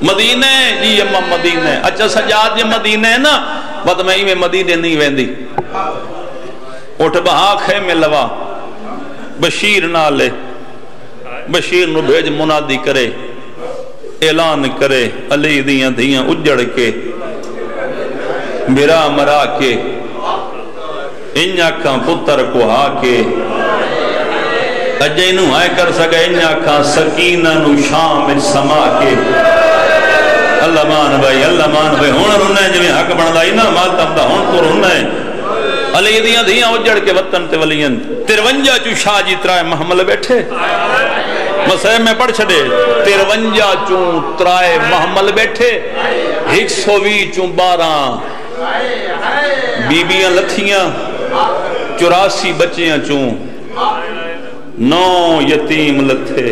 مدینہ جی امم مدینہ. اچھا سجاد جی مدینہ ہے نا بات میں ہی میں مدینہ نہیں ویندی. اٹھ بہا خیمے لوا بشیر نہ لے بشیر نو بھیج منادی کرے اعلان کرے علی دیاں دھیاں اجڑ کے میرا مرا کے انہاں کھاں پتر کو ہا کے اجے نو آئے کر سکے انہاں کھاں سکینہ نو شام سما کے. اللہ مان بھائی ہون رنے جو حق بندائی نا ماتم دا ہون تو رنے علی دیاں دھیاں اجڑ کے وطن تے ولین. 53 چو شاہ جی ترائے محمل بیٹھے مسئلہ میں پڑھ چھڑے. 53 چون ترائے محمل بیٹھے 120 چون 12 بیبیاں لتھیاں 84 بچیاں چون 9 یتیم لتھے.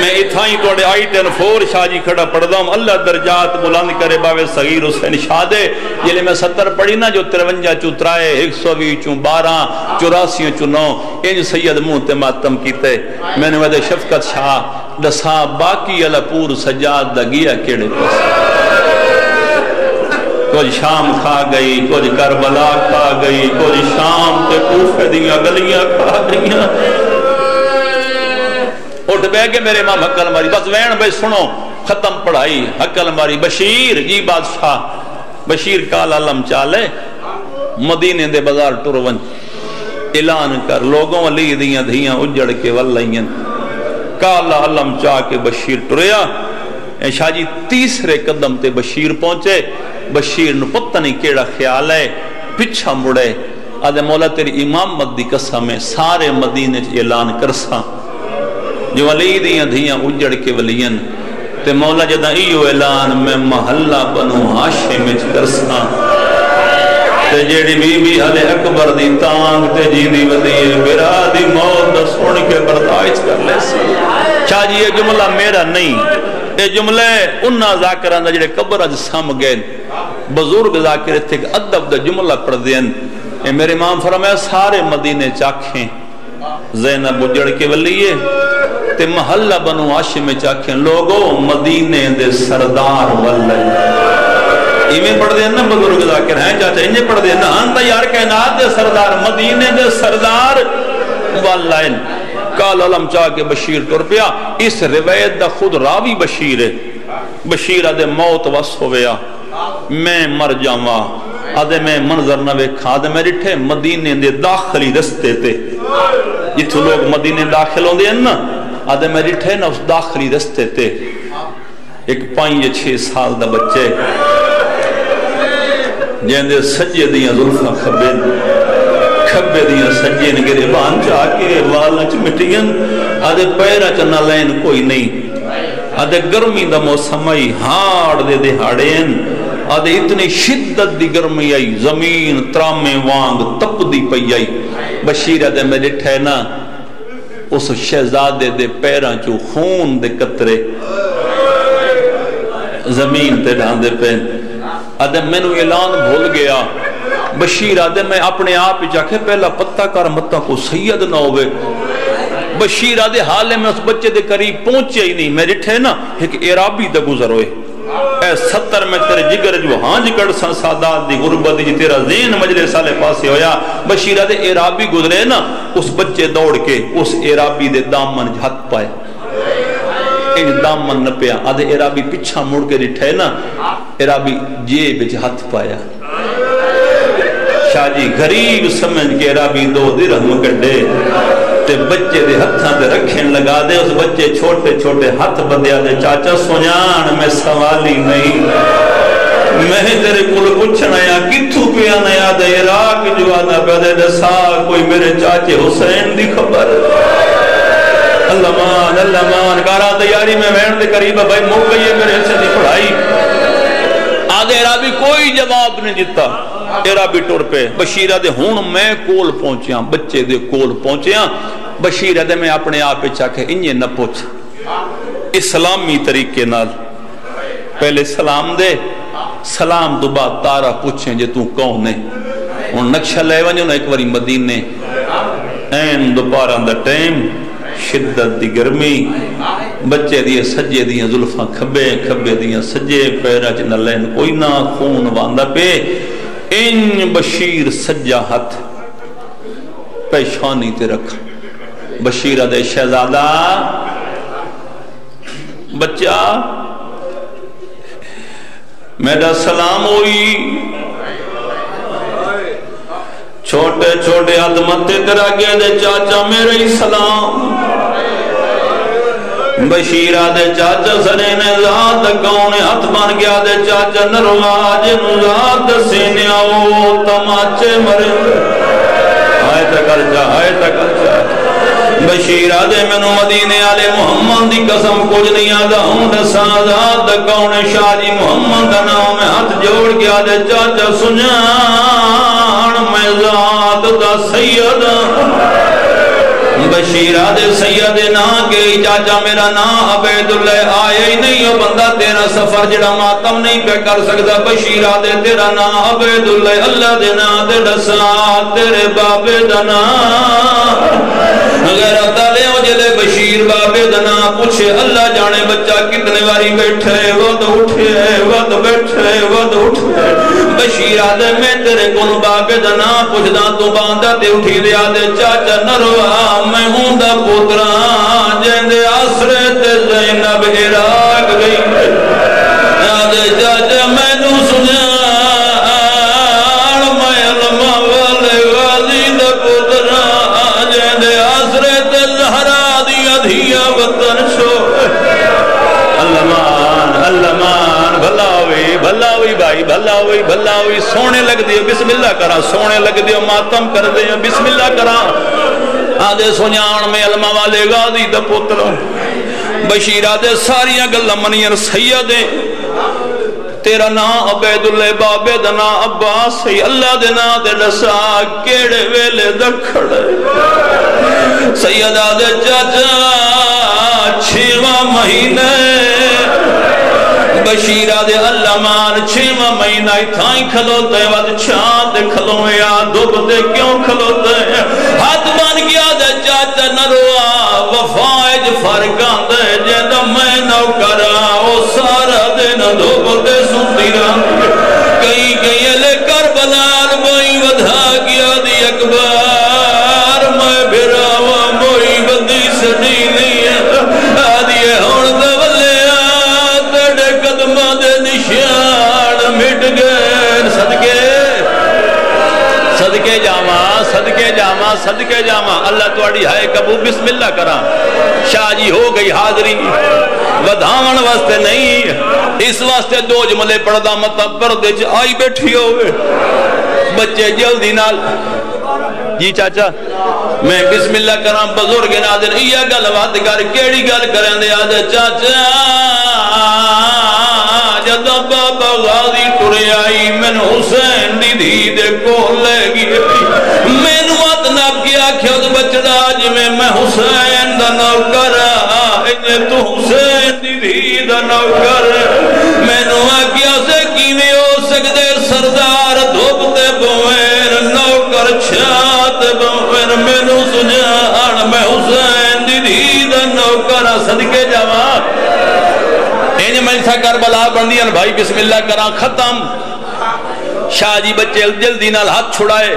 میں اتھائیں توڑے آئی 10-4 شاہ جی کھڑا پڑھ دا ہوں. اللہ درجات بلند کرے باوے صغیر حسین شاہ دے. یہ لئے میں 70 پڑھی نا جو 53 چون ترائے 120 چون 12 84 چون 9 انج سید منہ ماتم کیتے. میں نے وعدے شفقت شاہ دسا باقی اللہ پور سجاد دا گیا کیڑے پاس. کچھ شام کھا گئی کچھ کربلا کھا گئی کچھ شام تے کوفے دیاں گلیاں کھا گئیاں. اٹھ بے گے میرے امام حق الماری بس وین بھائی سنو ختم پڑھائی. حق الماری بشیر جی بادشاہ بشیر کال علم چالے مدینے دے بازار ٹرون اعلان کر لوگوں علی دیاں دھیاں اجڑ کے واللائیں. کال علم چاہ کے بشیر ٹریا. شاہ جی تیسرے قدم تے بشیر پہنچے. بشیر نو پتہ نہیں کیڑا خیال ہے پچھا مڑے آدھے مولا تیری امامت دی قسم ہے سارے مدینے اعلان کرساں جو علی دیاں دھیاں اجڑ کے ولین تے مولا جدہ ایو اعلان میں محلہ بنو ہاشم وچ کرساں تے جیڑی بی بی علی اکبر دی تانگ تے جی دی ودی برا دی موت دا سن کے برداشت کر لے سی. شاہ جی یہ جملہ میرا نہیں، یہ جملہ انہا ذاکران دا جڑے قبر اج سام گئے بزرگ ذاکر تھے کہ ادب دا جملہ پڑھ دین. اے میرے امام فرمایا سارے مدینے چاکھیں زینب اجڑ کے ولیے تے محلہ بنو ہاشم چاکھیں لوگو مدینے دے سردار واللہ. ایمیں پڑھ دین نا بزرگ ذاکر ہیں چاچا انہیں پڑھ دین نا انتا یار کائنات دے سردار مدینے دے سردار واللہ. کال علم چاہ کے بشیر ٹر پیا. اس روایت دا خود راوی بشیر ہے. بشیر آدھے موت وس ہویا میں مر جاواں آدھے میں منظر نہ ویکھا آدھے میں رٹھے مدینے دے داخلی رستے تے جتھو لوگ مدینے داخل ہوندے ہیں نا آدھے میں رٹھے نا اس داخلی رستے تے ایک 5-6 سال دا بچے جیندے سجے دیاں ظلفہ کھبے دیاں سجے نے گریبان چاہ کے والنچ مٹیاں آدھے پیرہ چنا لین کوئی نہیں آدھے گرمی دا موسم آئی ہاڑ دے دہاڑین آدھے اتنی شدت دی گرمی آئی زمین ترامے وانگ تپ دی پئی آئی. بشیر آدھے میں ڈٹھے نا اس شہزادے دے پیران چو خون دے قطرے زمین تے ڈھان دے پین. آدھے میں نو اعلان بھول گیا. بشیر آدھے میں اپنے آپ ہی جاکے پہلا پتہ کر متہ کو سید نہ ہوئے. بشیر آدھے حالے میں اس بچے دے قریب پہنچے ہی نہیں. میں ڈٹھے نا ایک عرابی دے گزر ہوئے اے 70 میں تیرے جگر جو ہانج کڑ سن سادات دی غربت دی تیرا ذہن مجلس سالے پاسے ہویا. بشیر آدھے عرابی گزرے نا اس بچے دوڑ کے اس عرابی دے دامن ہاتھ پائے ایک دامن نہ پیا. آدھے عرابی پچھا مڑ کے ڈٹھے نا عرابی جیب وچ ہاتھ پایا. شاہ جی غریب سمجھ کے عرابی 2 درہم کڈے تے بچے دے ہتھاں تے رکھیں لگا دے. اس بچے چھوٹے چھوٹے ہاتھ بدیا دے چاچا سنیان میں سوالی نہیں میں تیرے کل پوچھنا یا کتھو پیا نیا دے عراق جو آدھا پیدے دسا کوئی میرے چاچے حسین دی خبر. اللہ مان کارا تیاری میں وین دے قریب بھائی مک گئی ہے میرے حصے دی پڑھائی. آدھے عرابی کوئی جواب نہیں جتا. عرابی ٹور پہ بشیر آدھے ہون میں کول پہنچیاں بچے دے کول پہنچیاں. بشیر آدھے میں اپنے آپ پہ چاکے انہیں نہ پوچھ اسلامی طریقے نال پہلے سلام دے سلام تو بعد تارا پوچھیں جے تو کون ہے. ان نقشہ لے ونجو نا ایک واری مدینے این دوپارہ دا ٹیم شدت دی گرمی بچے دیئے سجے دیئے ظلفاں کھبے دیئے سجے پیرہ چنہ لین کوئی نہ خون واندہ پہ. ان بشیر سجا ہاتھ پیشانی تے رکھ. بشیر دے شہزادہ بچہ میرا سلام ہوئی چھوٹے چھوٹے عظمت تیرا گئے دے چاچا میرے ہی سلام. بشیرہ دے چاچا سرینے ذات کونے ہاتھ بن گیا دے چاچا نرواج ذات سینے آؤ تماچے مرے آئے تکر جا. بشیرہ دے منو مدینے آلے محمد دی قسم کچھ نہیں آدھا ہوں دسا ذات کونے شاہ جی محمد دا نام میں ہاتھ جوڑ گیا دے چاچا سنیان میں ذات دا سید. بشیرہ دے سید نا کے چاچا میرا نا عبیداللہ آئے ہی نہیں ہو بندہ تیرا سفر جڑا ماتم نہیں پہ کر سکتا. بشیرہ دے تیرا نا عبیداللہ اللہ دے نا دے ڈسا تیرے بابے دنا غیرت لے ہو جلے بشیر بابے دنا پوچھے اللہ جانے بچہ کتنے واری بیٹھے ود اٹھے ود بیٹھے ود اٹھے. بشیرہ دے میں تیرے کن بابے دنا پوچھ دا تو باندہ تے اٹھی دیا دے چاچا نروا میں ہوں دا پتران جیندے آسرے تے زینب عراق گئی. آدھے چاچا میں نو سنیان میں علمہ والے غازی دا پتران جیندے آسرے تے زہرا دیا دھیا وطن شو. اللہ مان بھلا ہوئی بھائی بھلا ہوئی سونے لگ دیو بسم اللہ کرا سونے لگ دیو ماتم کر دیو بسم اللہ کرا. آدھے سنیان میں علمہ والے غازی دا پتر. بشیر آدھے ساریاں گلہ منیر سیدیں تیرا نا عبیداللہ بابے دنا عباس ہی اللہ دینا دے لسا کیڑے ویلے دکھڑے. سید آدھے چاچا 6واں مہینہ بشیرہ دے اللہ مان 6واں مہینہ تھائیں کھلوتے ود چھاند کھلوے یا دب دے کیوں کھلوتے ہاتھ بان گیا دے چاچا نروا وفائج فرقان دے جیدہ میں نو کرا او سارا دن دب دے سنتی رہا کئی کئی لے کربلال بھائی ودھا گیا دی اکبر میں بھراوا موئی بدی سڑی نہیں آدھی ہون دے ولیا تیڑے قدمہ دے نشان مٹ گئے صدقے جامع اللہ توڑی ہائے کبو بسم اللہ کرا شاہ جی ہو گئی حاضری ودھاون واسطے نہیں اس واسطے دو جملے پڑھدا مطلب پردے چ آئی بیٹھی ہوئے بچے جلدی نال جی چاچا میں بسم اللہ کرا بزرگ ناظر یہ گل بات کر کیڑی گل کریں دے آدھے چاچا جدہ بابا غازی ٹرے آئی میں حسین دی دھی دے کو لے گی میں نوات ناب کیا کھیت بچڑا جی میں حسین دا نوکر انہیں تو حسین دی دھی دا نوکر میں نوات کیا سے کیویں ہو سکتے سردار دھوپتے بوین نوکر چھات بوین میں نو سجان میں حسین دی دھی دا نوکر صدقے جواب اینجا میں تھا کربلا بندیاں بھائی بسم اللہ کران ختم شاہ جی بچے جلدی نال ہاتھ چھڑائے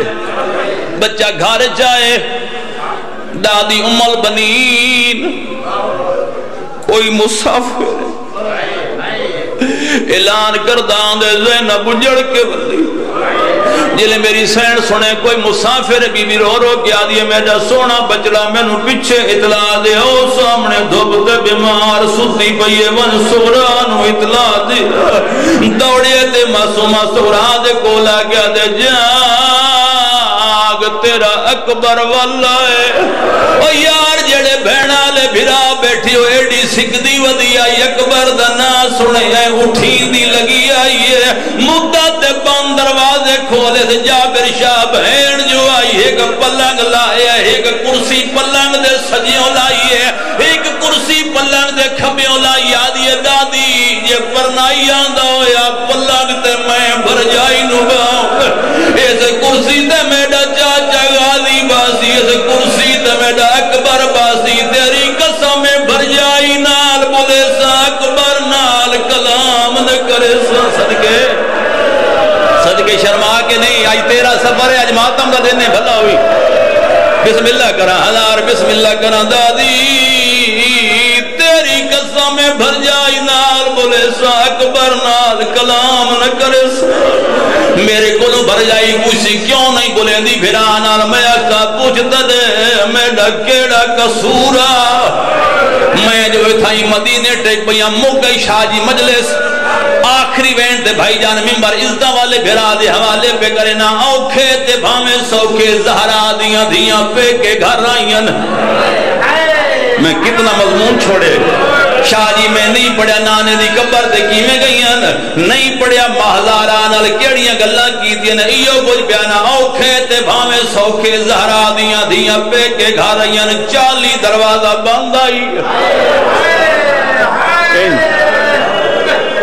بچہ گھار جائے دادی ام البنین کوئی مسافر اعلان کردان دے زینب اجڑ کے بندی جلے میری سین سنے کوئی مسافر بی بی رو رو کیا دیئے میرا سونا بچڑا میں نو پچھے اطلاع دے او سامنے دھوپتے بیمار ستی پئیے ون سورانو اطلاع دے دوڑیے تے معصومہ سورا دے کولا گیا دے جاگ تیرا اکبر واللہ ہے او یار جڑے بھینا لے بھرا بیٹھی ہو ایڈی سکھ دی ودی آئی اکبر دنا سنے ہے اٹھی دی لگی آئی ہے مدت بند دروازے کھولے تھے جابر شاہ بہن جو آئی ایک پلنگ لائے ایک کرسی پلنگ دے سجیوں لائی ہے ایک کرسی پلنگ دے کھبیوں لائی آدھی دادی یہ پرنائی آندہ ہو یا پلنگ تے میں بھر جائی نگاؤں ایسے کرسی تے میڈا چاچا غازی باسی ایسے کرسی تے میڈا اکبر باسی تیری قسم بھر جائی نال بولے سا اکبر نال کلام نہ کرے سا صدقے شرما کے نہیں آج تیرا سفر ہے آج ماتم دا دینے بھلا ہوئی بسم اللہ کرا ہزار بسم اللہ کرا دادی تیری قسم بھر جائی نال بولے سا اکبر نال کلام نہ کرے سا میرے کو بھر جائی کچھ کیوں نہیں بولے دی بھرا نال میں اکا پوچھتا دے میں ڈکیڑا کسورا میں جو تھائی مدینے ٹیک بھئیاں مگئی شاہ جی مجلس آخری وینٹ دے بھائی جان ممبر عزدہ والے بھرا دے حوالے پہ کرے نا اوکھے تے بھامے سوکھے زہرا دیاں دیاں پہ کے گھر آئین میں کتنا مضمون چھوڑے شاہ جی میں نہیں پڑھیا نانے دی قبر دے کی میں گئیاں نہیں پڑھیا مہزاران کیڑیاں گلہ کی دیا نا ایو کچھ بیانا اوکھے تے بھامے سوکھے زہرا دیاں دیاں پہ کے گھر آئین 40 دروازہ بند آئی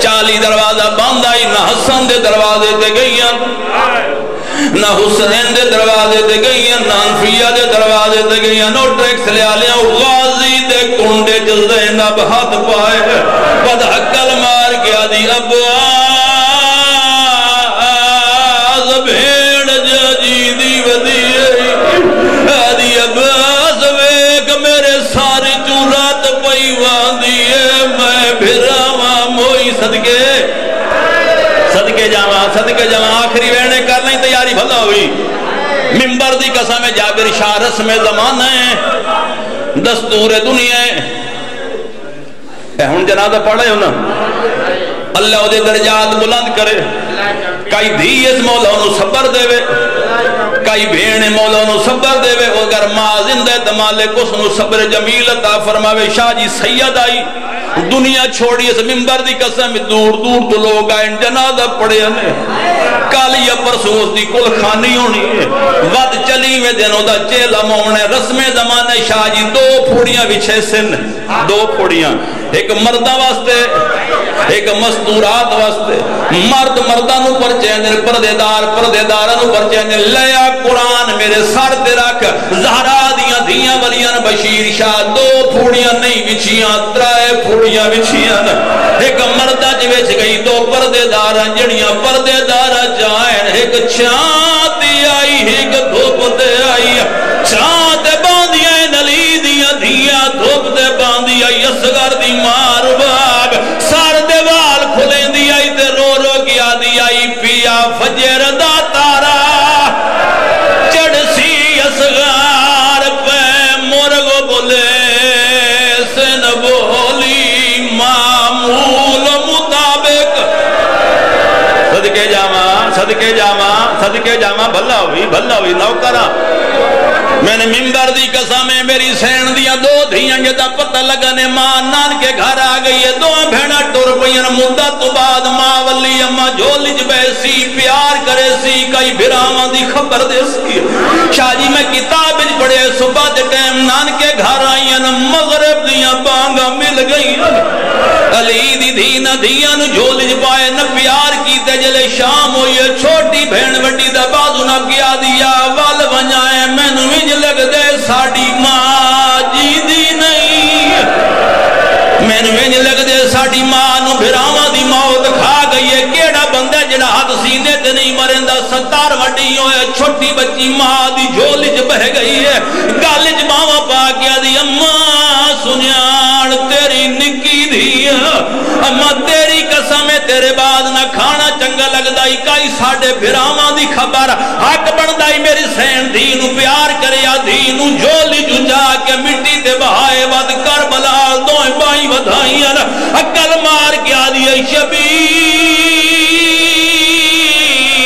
40 دروازہ بند آئی نہ حسن دے دروازے دے گئیاں نہ حسین دے دروازے دے گئیاں نہ انفیہ دے دروازے دے گئیاں نو ٹریکس لے آلیاں غازی دے کنڈے جل زینب ہاتھ پائے بد حقل مار گیا دی ابواز بھیڑ جاجی دی ودی آدھی ابواز ویک میرے سارے چورات پئی واندی ہے میں بھراوا موئی صدقے جامع آخری ویڑنے کرنے تیاری بھلا ہوئی ممبر دی قسم جابر شاہ رسم زمانہ ہے دستور دنیا ہے ہون جنازہ پڑھے ہو نا اللہ دے درجات بلند کرے کئی دھی اس مولا نو صبر دے وے کئی بھینے مولا نو صبر دے وے اگر ماں زندہ مالک اس نو صبر جمیل عطا فرماوے شاہ جی سید آئی دنیا چھوڑی اس ممبر دی قسم دور دور تو لوگ آئیں جنازہ پڑے ہمیں کالی پرسوں اس دی کل خانی ہونی ہے ود چلی میں دنوں دا چیلا مونے رسم زمانے شاہ جی دو پھوڑیاں بچھے سن دو پھوڑیاں ایک مردہ واسطے ایک مستورات واسطے مرد مردانو پر چیندر پردیدارانو پر چیندر لیا قرآن میرے سر تے رکھ زہرا دیاں دیاں ولیاں بشیر شاہ دو پھوڑیاں نہیں بچیاں ترائے پھوڑیاں بچیاں ایک مردہ جویچ گئی دو پردیداراں جڑیاں پردیدارہ جائیں ایک چھانتی آئی ایک دھوپ دے آئی چھانتے باندیاں نلی دیاں دیاں دھوپ دے باندیاں یسگر دی مار باب سار دے وال کھلیں دی آئی تے رو رو گیا دی آئی پیا فجر دا تارا چڑ سی یسگر پہ مرغ بولے سن بولی معمول مطابق صدقے جامع بھلا ہوئی نوکرہ میں نے ممبر دی قسمیں میری سین دیا دو دھیاں جدا پتہ لگنے ماں نان کے گھر آ گئی ہے دو بھیڑا ٹور پئین مدت تو بعد ماں ولی اما جھولج بیسی پیار کرے سی کئی بھراواں دی خبر دے سی شاہ جی میں کتاب پڑھے صبح دے ٹائم نان کے گھر آئین مغرب دیاں بانگا مل گئی علی دی دھینا دھیان جھولج پائے نہ پیار کیتے جلے شام ہوئی چھوٹی بھین وڈی دا بازو نہ کیا دیا وال ونجائے میں نوی لگ دے ساڑی ماں جی دی نہیں میں نے لگ دے ساڑی ماں نو بھراواں دی موت کھا گئی ہے کیڑا بندہ جڑا ہاتھ سینے تے نہیں مرندہ 70 وڈی ہوئے چھوٹی بچی ماں دی جھولج بہ گئی ہے گالج ماں پا گیا دی اماں سنیاڑ تیری نکی دی اماں تیری قسم تیرے بعد نہ کھانا چنگا لگ دائی کائی ساڑے بھراواں دی خبر حق بن دائی میری سین دینو پیار کرے یا دینو جھولی جو جا کے مٹی تے بہائے ود کربلا دوئیں بائی ودھائیں اکل مار کیا دیئے شبیر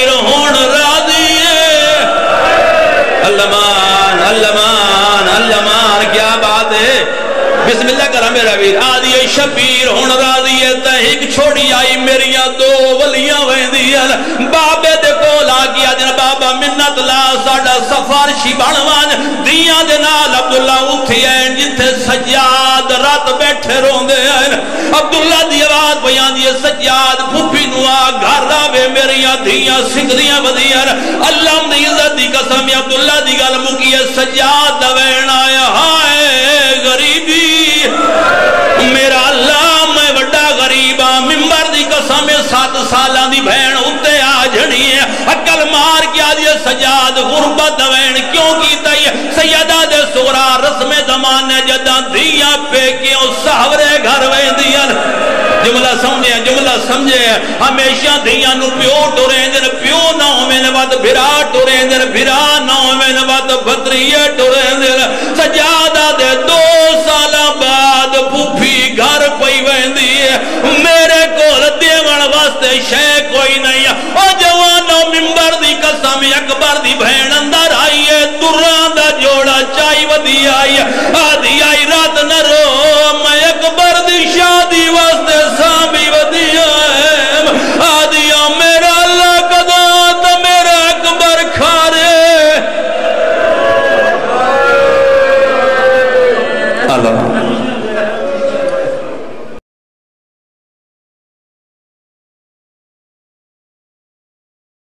ہون را دیئے اللہ کیا بات ہے بسم اللہ کرا میرا ویر آدھی شبیر ہون راضی ہے تحیق چھوڑی آئی میریاں دو ولیاں ویندیاں بابے دے کولا کیا جن بابا منت لا ساڑا سفارشی بانوان دیاں دے نال عبداللہ اٹھی ہیں جتھے سجاد رات بیٹھے رون دے ہیں عبداللہ دی آواز بیان دیئے سجاد پھوپی نوا گھر راوے میریاں دیاں سکھدیاں بدیاں اللہ دی عزت دی قسم عبداللہ دی گل مکیے سجاد دوین آیا ہائے غریبی میرا اللہ میں وڈا غریبا ممبر دی قسم 7 سالاں دی بہن اتے آ جڑی ہے عقل مار کیا دی سجاد غربت دوین کیوں کیتا ہے سیدہ دے سورا رسم زمانے جداں دیاں پیکیوں سہورے گھر ویندیاں جملہ سمجھے ہمیشہ دیاں نو پیو ٹوریں دن پیو نہ ہومن ود بھرا ٹوریں دن بھرا نہ ہومن ود بطریے ٹوریں دن سجادہ دے 2 سالہ بعد پھوپھی گھر پئی ویندی ہے میرے کول دیون واسطے شے کوئی نہیں او جوانو ممبر دی قسم اکبر دی بہن اندر آئی ہے دراں دا جوڑا چائی ودی آئی ہے